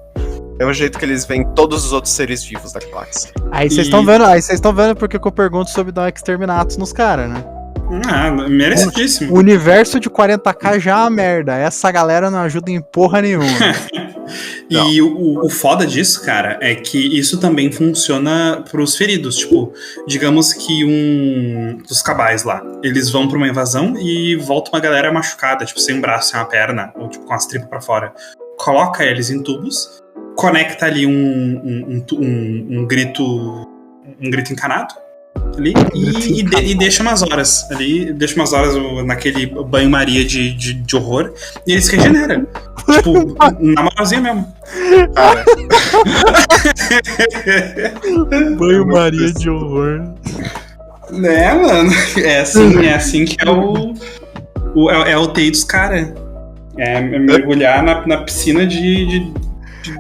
É o jeito que eles veem todos os outros seres vivos da classe. Aí vocês estão vendo porque que eu pergunto sobre dar exterminatos nos caras, né? Merecidíssimo. O universo de 40k já é uma merda. Essa galera não ajuda em porra nenhuma. E o foda disso, cara, é que isso também funciona pros feridos. Tipo, digamos que dos cabais lá, eles vão pra uma invasão e volta uma galera machucada, tipo, sem um braço, sem uma perna, ou tipo, com as tripas pra fora. Coloca eles em tubos, conecta ali um grito encanado ali e deixa umas horas ali, naquele banho-maria de horror, e ele se regenera. Tipo, na moralzinha mesmo. Cara. Banho-maria de horror. Né, mano? É assim que é o TI dos caras. É mergulhar na piscina de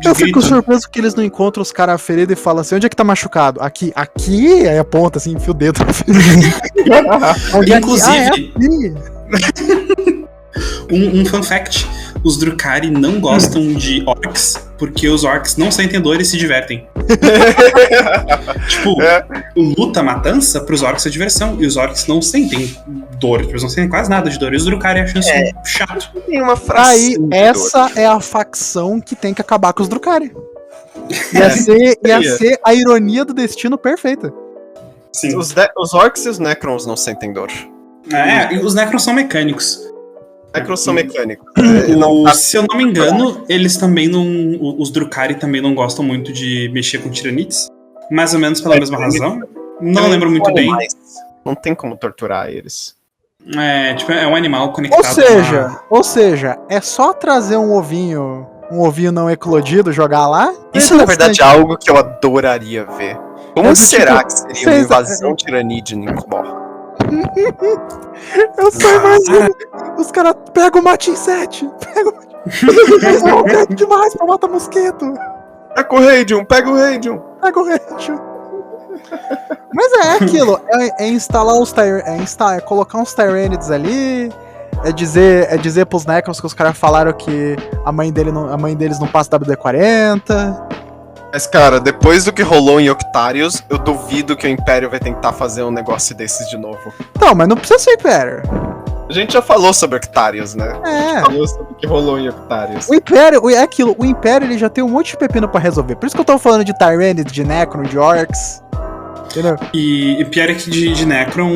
eu fico surpreso que eles não encontram os caras feridos e falam assim, onde é que tá machucado? Aqui, aí aponta assim, enfia o dedo na ferida. Inclusive, um fun fact, os Drukhari não gostam de orcs, porque os orcs não sentem dor e se divertem. Tipo, luta, matança, pros orcs é diversão, e os orcs não sentem dor, eles não sentem quase nada de dor, e os Drukhari acham isso chato. Tem uma frase. Aí, essa é a facção que tem que acabar com os Drukhari. Ia ser a ironia do destino perfeita. Sim. Os orcs e os necrons não sentem dor. E os necrons são mecânicos. Necrons são mecânicos. Se eu não me engano, eles também não. Os Drukhari também não gostam muito de mexer com tiranites. Mais ou menos pela mesma razão. Não lembro muito bem. Não tem como torturar eles. É um animal conectado. Ou seja, é só trazer um ovinho não eclodido, jogar lá. Isso, na verdade, é algo que eu adoraria ver. Como será que seria uma invasão tiranídea em Khor? Eu só imagino. Os caras pegam o Matin 7. É demais pra matar mosquito. Pega o Radium. Mas é aquilo. É instalar os é colocar uns Tyranids ali. É dizer pros Necrons que os caras falaram que a mãe deles não passa WD-40. Mas, cara, depois do que rolou em Octarius, eu duvido que o Império vai tentar fazer um negócio desses de novo. Não, mas não precisa ser Império. A gente já falou sobre Octarius, né? A gente É. falou sobre o que rolou em Octarius. O Império, é aquilo, o Império ele já tem um monte de pepino pra resolver. Por isso que eu tô falando de Tyranids, de Necron, de Orcs. Entendeu? E pior é que de Necron,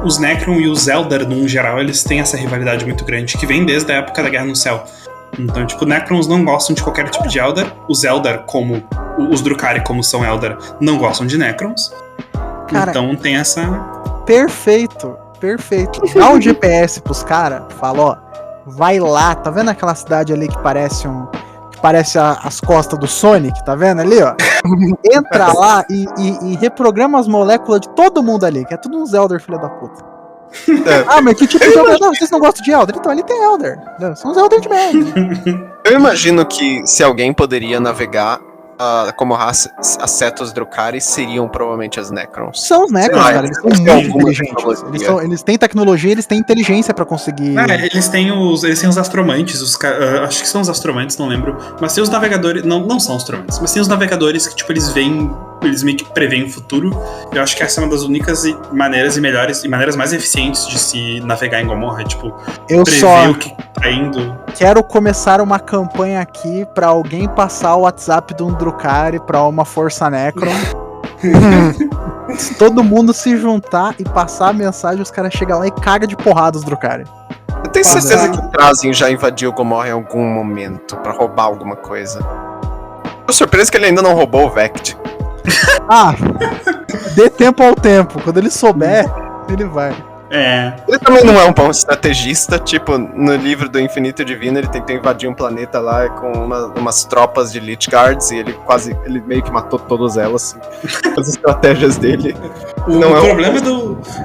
os Necron e os Eldar, no geral, eles têm essa rivalidade muito grande, que vem desde a época da Guerra no Céu. Então, tipo, Necrons não gostam de qualquer tipo de Eldar. Os Eldar, como os Drukhari, como são Eldar, não gostam de Necrons. Cara, Então tem essa... Perfeito. Dá um GPS pros caras, fala, ó, vai lá, tá vendo aquela cidade ali que parece as costas do Sonic, tá vendo ali, ó? Entra lá e reprograma as moléculas de todo mundo ali, que é tudo uns Elder, filha da puta. É. Ah, mas que tipo de Elder? Não, vocês não gostam de Elder? Então ali tem Elder. Não, são os Elder de merda. Eu imagino que se alguém poderia navegar como raça, as setas Drukhari seriam provavelmente as Necrons. São os Necrons, Sei lá, cara, eles são eles têm muito alguma inteligentes. tecnologia. Eles têm tecnologia, eles têm inteligência pra conseguir... Eles têm os astromantes, acho que são os astromantes, não lembro. Mas tem os navegadores, não são astromantes, mas tem os navegadores que, tipo, eles meio que preveem o futuro. Eu acho que essa é uma das únicas maneiras e melhores, e maneiras mais eficientes de se navegar em Gomorra, tipo, Eu prever só o que tá indo. quero começar uma campanha aqui pra alguém passar o WhatsApp de um Drukhari pra uma força Necron. Se todo mundo se juntar e passar a mensagem, os caras chegam lá e cagam de porrada os Drukhari. Eu tenho certeza que o Trazin já invadiu Gomorra em algum momento pra roubar alguma coisa. Tô surpreso que ele ainda não roubou o Vect. Ah, dê tempo ao tempo. Quando ele souber, ele vai. É. Ele também não é um bom estrategista, tipo, no livro do Infinito Divino ele tentou invadir um planeta lá com umas tropas de Lich Guards e ele meio que matou todas elas, assim, as estratégias dele. O problema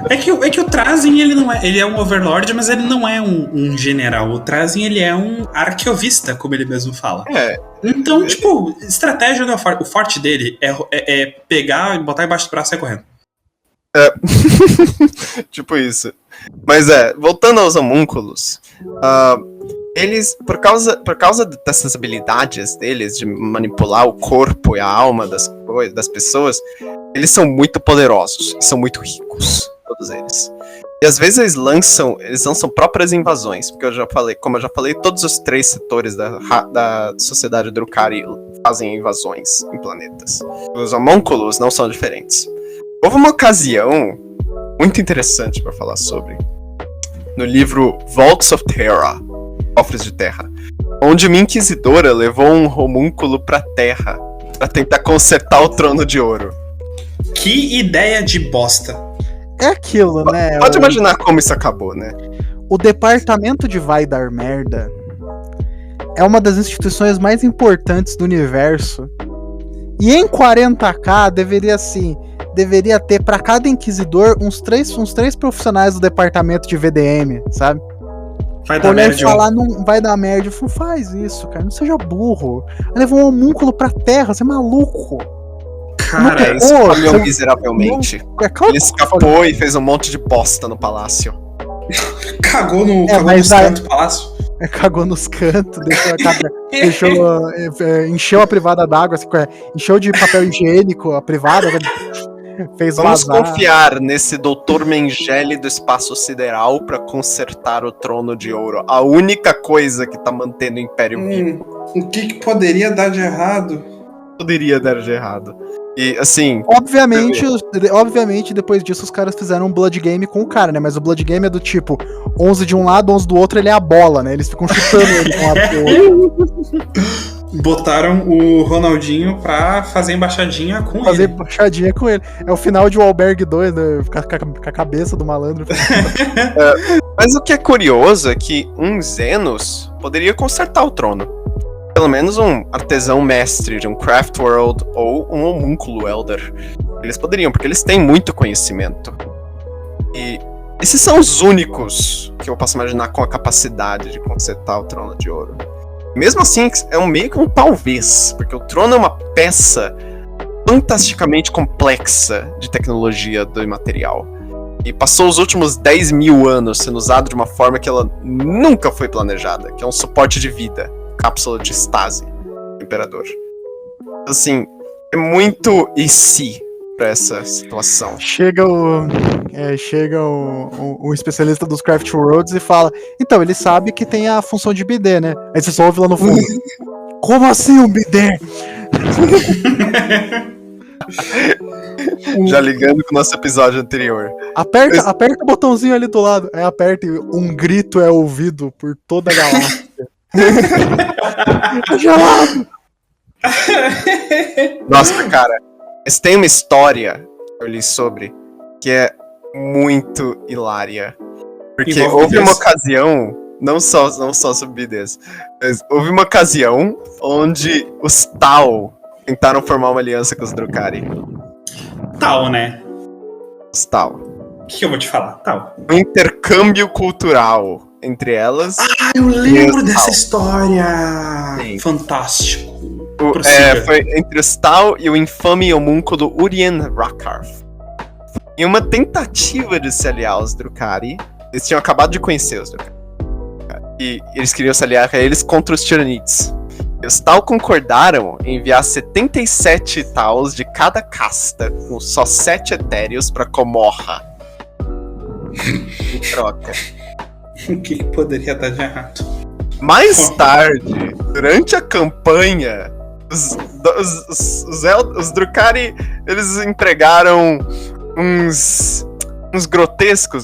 é que o Trazin, ele é um Overlord, mas ele não é um general. O Trazin, ele é um arqueovista, como ele mesmo fala. É. Então, tipo, estratégia não é forte. O forte dele é pegar, botar embaixo do braço e sair correndo. Tipo isso. Mas voltando aos homúnculos, eles, por causa dessas habilidades deles de manipular o corpo e a alma das pessoas, eles são muito poderosos e são muito ricos, todos eles. E às vezes eles lançam próprias invasões, porque como eu já falei, todos os 3 setores da sociedade Drukhari fazem invasões em planetas. Os homúnculos não são diferentes. Houve uma ocasião muito interessante para falar sobre, no livro Vaults of Terra, Cofres de Terra, onde uma inquisidora levou um homúnculo pra Terra pra tentar consertar o Trono de Ouro. Que ideia de bosta. É aquilo, né? Pode imaginar como isso acabou, né? O departamento de Vai Dar Merda é uma das instituições mais importantes do universo. E em 40k deveria ter pra cada inquisidor uns três profissionais do departamento de VDM, sabe? Vai dar merda. Falar, não vai dar merda. Eu falo, faz isso, cara, não seja burro. Levou um homúnculo pra terra, você é maluco. Cara, Ele falhou miseravelmente. É claro Ele escapou e fez um monte de bosta no palácio. cagou no canto do palácio. Cagou nos cantos, encheu a privada d'água, assim, encheu de papel higiênico a privada, fez Vamos vazar. confiar nesse Dr. Mengele do espaço sideral pra consertar o Trono de Ouro. A única coisa que tá mantendo o Império vivo. O que poderia dar de errado? Poderia dar de errado. E, assim... Obviamente, depois disso, os caras fizeram um Blood Game com o cara, né? Mas o Blood Game é do tipo, 11 de um lado, 11 do outro, ele é a bola, né? Eles ficam chutando ele com a Botaram o Ronaldinho pra fazer embaixadinha com ele. Fazer embaixadinha com ele. É o final de Wahlberg 2, né? Com a cabeça do malandro. Mas o que é curioso é que um Xenos poderia consertar o trono. Pelo menos um artesão mestre de um Craft World ou um homúnculo Elder. Eles poderiam, porque eles têm muito conhecimento. E esses são os únicos que eu posso imaginar com a capacidade de consertar o Trono de Ouro. Mesmo assim, é meio que um talvez, porque o trono é uma peça fantasticamente complexa de tecnologia do imaterial. E passou os últimos 10 mil anos sendo usado de uma forma que ela nunca foi planejada, que é um suporte de vida. Cápsula de estase do Imperador. Assim, é muito e se pra essa situação. Chega o chega um especialista dos Craft Worlds e fala, então, ele sabe que tem a função de bidê, né? Aí você só ouve lá no fundo, como assim um bidê? Já ligando com o nosso episódio anterior. Aperta o botãozinho ali do lado. Aí aperta e um grito é ouvido por toda a galáxia. Gelado! Nossa, cara, mas tem uma história que eu li sobre que é muito hilária. Porque Envolve houve uma bidês? ocasião, não só sobre bidês, mas houve uma ocasião onde os Tau tentaram formar uma aliança com os Drukhari. Tal, né? Os Tau. O que eu vou te falar? Tal. Um intercâmbio cultural entre elas. Ah, eu lembro Yes, dessa Tal. história! Sim. Fantástico. O- Prossiga. foi entre os Tau e o infame homúnculo Urien Rakarth. Em uma tentativa de se aliar aos Drukhari, eles tinham acabado de conhecer os Drukhari. E eles queriam se aliar a eles contra os Tiranids. E os Tau concordaram em enviar 77 Taus de cada casta, com só 7 etéreos, pra Comorra. Em troca. O que poderia dar de errado? Mais tarde, durante a campanha, os Drukhari, eles entregaram uns grotesco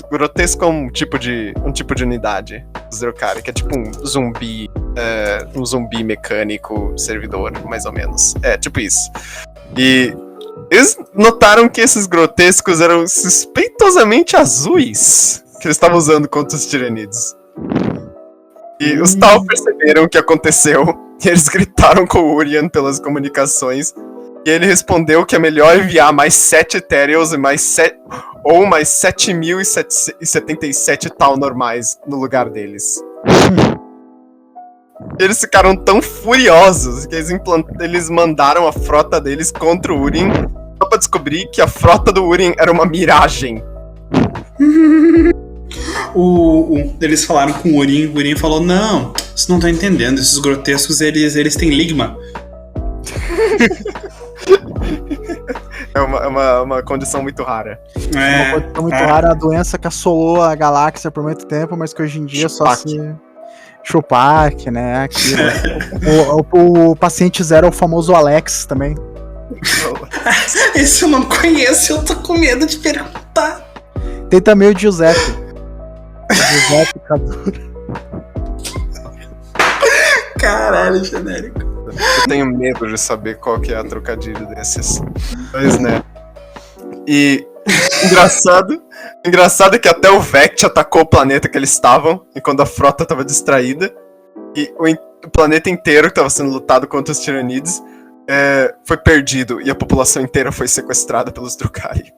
é um tipo de unidade, os Drukhari, que é tipo um zumbi mecânico servidor, mais ou menos. É, tipo isso. E eles notaram que esses grotescos eram suspeitosamente azuis, que eles estavam usando contra os Tiranids. E os Tau perceberam o que aconteceu, e eles gritaram com o Urien pelas comunicações, e ele respondeu que é melhor enviar mais 7 Ethereals e mais 7.077 Tau normais no lugar deles. Eles ficaram tão furiosos que eles mandaram a frota deles contra o Urien, só pra descobrir que a frota do Urien era uma miragem. Eles falaram com o Urim falou, não, vocês não estão entendendo, esses grotescos, eles têm ligma. É uma condição muito rara. Uma coisa muito rara, a doença que assolou a galáxia por muito tempo, mas que hoje em dia só se... Chupac, né? Aquilo. O paciente zero é o famoso Alex também. Esse eu não conheço, eu tô com medo de perguntar. Tem também o Giuseppe. Giuseppe Cadura. Caralho, genérico. Eu tenho medo de saber qual que é a trocadilho desses. Mas, né? E engraçado é que até o Vect atacou o planeta que eles estavam, enquanto a frota tava distraída. E o planeta inteiro que tava sendo lutado contra os Tiranids foi perdido, e a população inteira foi sequestrada pelos Drukhari.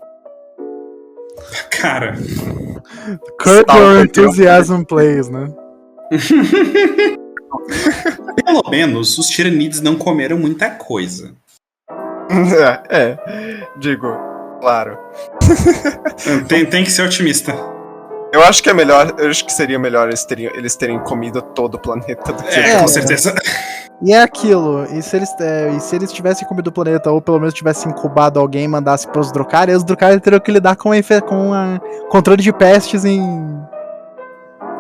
Cara. Curb your enthusiasm plays, né? Pelo menos os Tiranids não comeram muita coisa. Digo, claro. Tem que ser otimista. Eu acho que seria melhor eles terem comido todo o planeta do que... Com certeza. E é aquilo, e se eles tivessem comido o planeta, ou pelo menos tivessem incubado alguém e mandasse pros Drukhari, os Drukhari teriam que lidar com controle de pestes em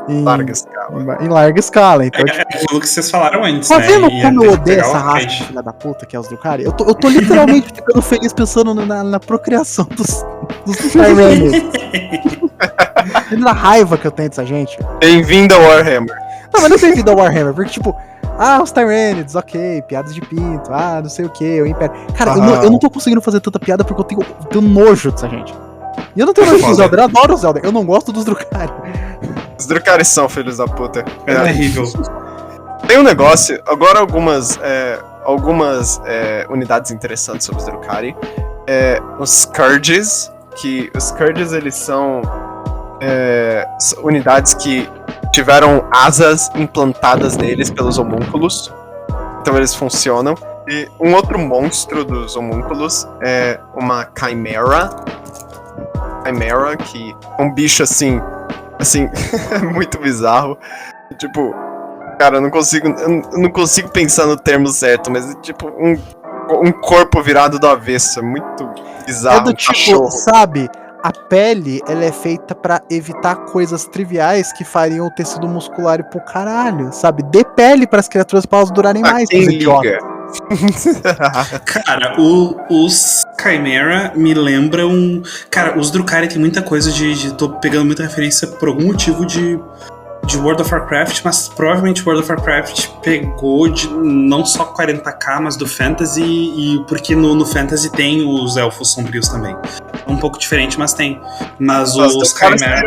larga escala. Em larga escala. Então, É aquilo que vocês falaram antes, tá né? vendo Ia como ter eu que odeio pegar essa o raça, raid. filha da puta, que é os Drukhari? Eu tô literalmente ficando feliz pensando na procriação dos Tyranids. Na raiva que eu tenho dessa gente. Bem-vindo ao Warhammer. Não, mas não tem vida ao Warhammer, porque tipo, os Tyranids, ok, piadas de pinto, não sei o que, o Império. Cara, eu não tô conseguindo fazer tanta piada porque eu tenho nojo dessa gente. E eu não tenho nojo dos Zelda, eu adoro os Zelda, eu não gosto dos Drukhari. Os Drukhari são filhos da puta. É terrível. Tem um negócio, agora algumas unidades interessantes sobre os Drukhari. Os Scourges, que os Scourges eles são unidades que tiveram asas implantadas neles pelos homúnculos. Então eles funcionam. E um outro monstro dos homúnculos é uma Chimera. Chimera, que é um bicho assim, muito bizarro. Tipo, cara, eu não consigo pensar no termo certo, mas é tipo um corpo virado do avesso, é muito bizarro. É do um tipo, cachorro. sabe, a pele, ela é feita pra evitar coisas triviais que fariam o tecido muscular ir pro caralho, sabe? Dê pele pras criaturas pra elas durarem mais. Quem seus idiotas. liga? Cara, os Chimera me lembram. Cara, os Drukhari tem muita coisa de. Tô pegando muita referência por algum motivo de World of Warcraft, mas provavelmente World of Warcraft pegou de não só 40k, mas do Fantasy, e porque no Fantasy tem os elfos sombrios também. É um pouco diferente, mas tem. Mas os Chimera.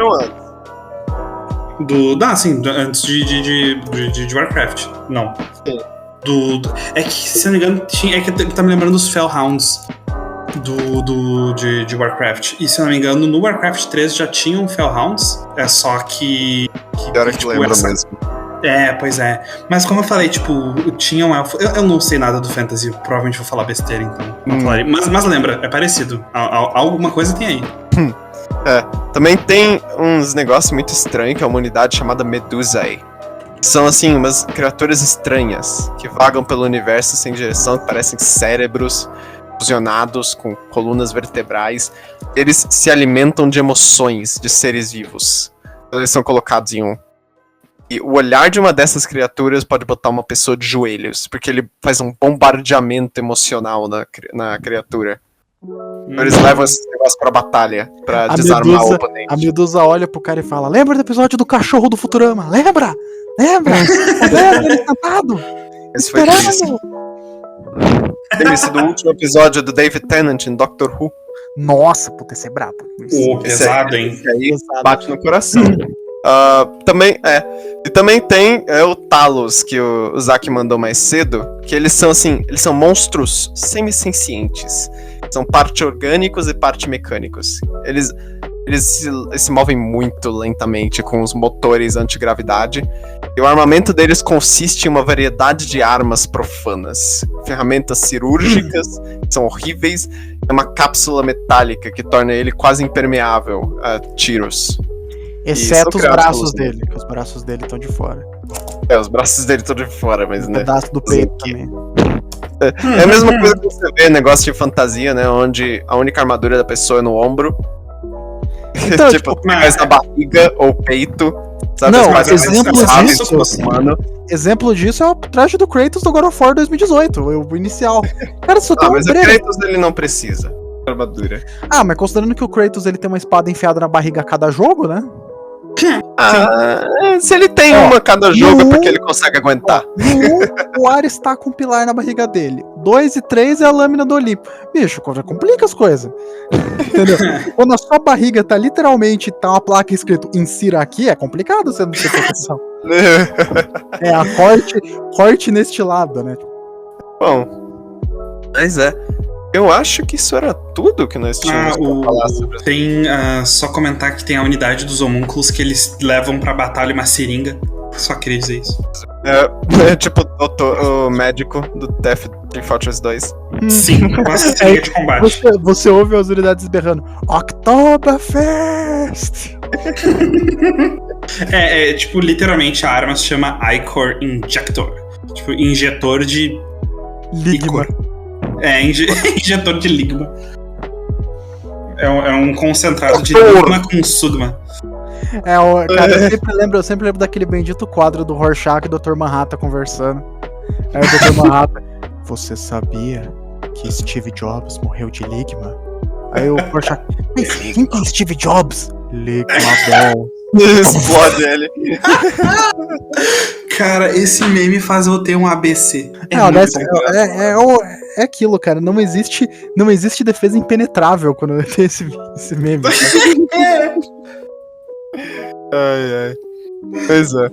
Antes de Warcraft. Não. Sim. É que, se não me engano, é que tá me lembrando dos Fellhounds de Warcraft. E se não me engano, no Warcraft 3 já tinham Fellhounds. É só que Pior que lembra mesmo. É, pois é. Mas como eu falei, tipo, tinha um elfo. Eu não sei nada do Fantasy, provavelmente vou falar besteira, então. Não falarei. Mas lembra, é parecido. Alguma coisa tem aí. Também tem uns negócios muito estranhos, que é uma unidade chamada Medusae. São, assim, umas criaturas estranhas que vagam pelo universo sem direção, que parecem cérebros fusionados com colunas vertebrais. Eles se alimentam de emoções de seres vivos. Eles são colocados em um. E o olhar de uma dessas criaturas pode botar uma pessoa de joelhos, porque ele faz um bombardeamento emocional na criatura. Eles levam esses negócios pra batalha, pra desarmar o oponente. A Medusa olha pro cara e fala: lembra do episódio do cachorro do Futurama? Lembra? Lembra? Ele cantado? Esse foi isso. Esse do último episódio do David Tennant em Doctor Who. Nossa, puta, esse é brabo. Pesado, hein? Esse aí bate no coração. E também tem o Talos, que o Zack mandou mais cedo, que eles são monstros semi-sencientes. São parte orgânicos e parte mecânicos. Eles se movem muito lentamente com os motores antigravidade. E o armamento deles consiste em uma variedade de armas profanas. Ferramentas cirúrgicas, que são horríveis, e uma cápsula metálica que torna ele quase impermeável a tiros. Exceto os braços dele, que os braços dele estão de fora. Os braços dele estão de fora, mas, né? O pedaço do peito também. É a mesma coisa que você vê negócio de fantasia, né? Onde a única armadura da pessoa é no ombro. Então, tipo, mais na barriga ou peito. Sabe? Não, exemplo disso é o traje do Kratos do God of War 2018, o inicial. Cara, só tem mas o Kratos ele não precisa de armadura. Mas considerando que o Kratos ele tem uma espada enfiada na barriga a cada jogo, né? Se ele tem uma a cada jogo é porque ele consegue aguentar. No 1, o Ares tá com um pilar na barriga dele. 2 e 3 é a lâmina do Olimpo. Bicho, complica as coisas. Entendeu? Quando a sua barriga tá literalmente, tá uma placa escrito insira aqui, é complicado você não ter proteção. Corte neste lado, né? Bom, mas eu acho que isso era tudo que nós tínhamos pra falar sobre. Tem só comentar que tem a unidade dos homúnculos que eles levam pra batalha uma seringa. Só queria dizer isso. É tipo o médico do Death Fortress 2. Sim, uma seringa de combate. Você ouve as unidades berrando Oktoberfest! Tipo, literalmente a arma se chama Ichor Injector. Tipo, injetor de Ligma. Injetor de Ligma. É um concentrado de Ligma com Sugma. Cara, eu sempre lembro daquele bendito quadro do Rorschach e do Dr. Manhattan conversando. Aí o Dr. Manhattan: você sabia que Steve Jobs morreu de Ligma? Aí o Rorschach: mas quem que é Steve Jobs? Ligma Ball. Explode ele. Cara, esse meme faz eu ter um ABC. É aquilo, cara. Não existe defesa impenetrável quando tem esse meme. Ai. Pois é.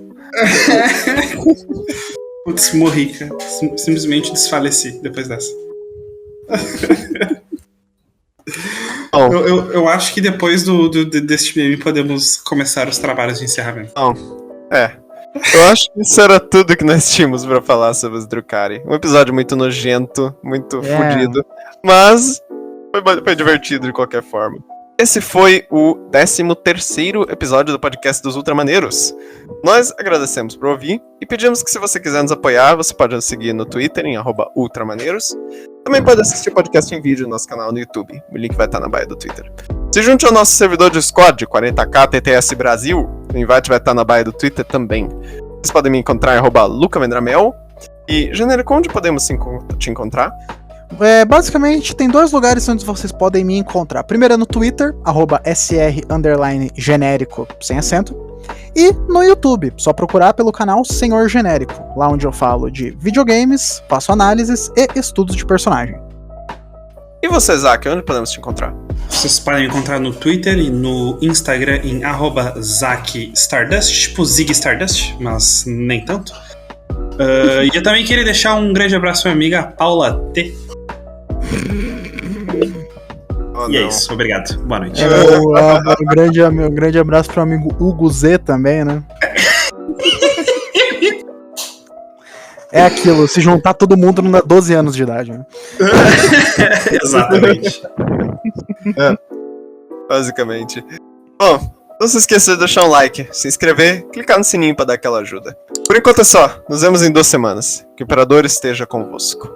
Putz, morri, cara. Simplesmente desfaleci depois dessa. Eu acho que depois deste meme podemos começar os trabalhos de encerramento. Eu acho que isso era tudo que nós tínhamos pra falar sobre os Drukhari. Um episódio muito nojento, muito fodido, mas foi divertido de qualquer forma. Esse foi o 13º episódio do podcast dos Ultramaneiros. Nós agradecemos por ouvir e pedimos que, se você quiser nos apoiar, você pode nos seguir no Twitter em @ultramaneiros. Também pode assistir o podcast em vídeo no nosso canal no YouTube. O link vai estar na bio do Twitter. Se junte ao nosso servidor Discord, 40k TTS Brasil. O invite vai estar na bio do Twitter também. Vocês podem me encontrar em @lucavendramel. E, Genérico, onde podemos te encontrar? Basicamente, tem 2 lugares onde vocês podem me encontrar. Primeiro é no Twitter, @sr_genérico, sem acento. E no YouTube, só procurar pelo canal Senhor Genérico, lá onde eu falo de videogames, faço análises e estudos de personagem. E você, Zack, onde podemos te encontrar? Vocês podem me encontrar no Twitter e no Instagram em @ZackStardust, tipo Zig Stardust, mas nem tanto. E eu também queria deixar um grande abraço pra minha amiga Paula T. E é isso, obrigado. Boa noite. Um grande abraço pro amigo Hugo Z também, né? É aquilo, se juntar todo mundo não dá 12 anos de idade, né? Exatamente. Basicamente. Bom, não se esqueça de deixar um like, se inscrever, clicar no sininho pra dar aquela ajuda. Por enquanto é só, nos vemos em 2 semanas. Que o Imperador esteja convosco.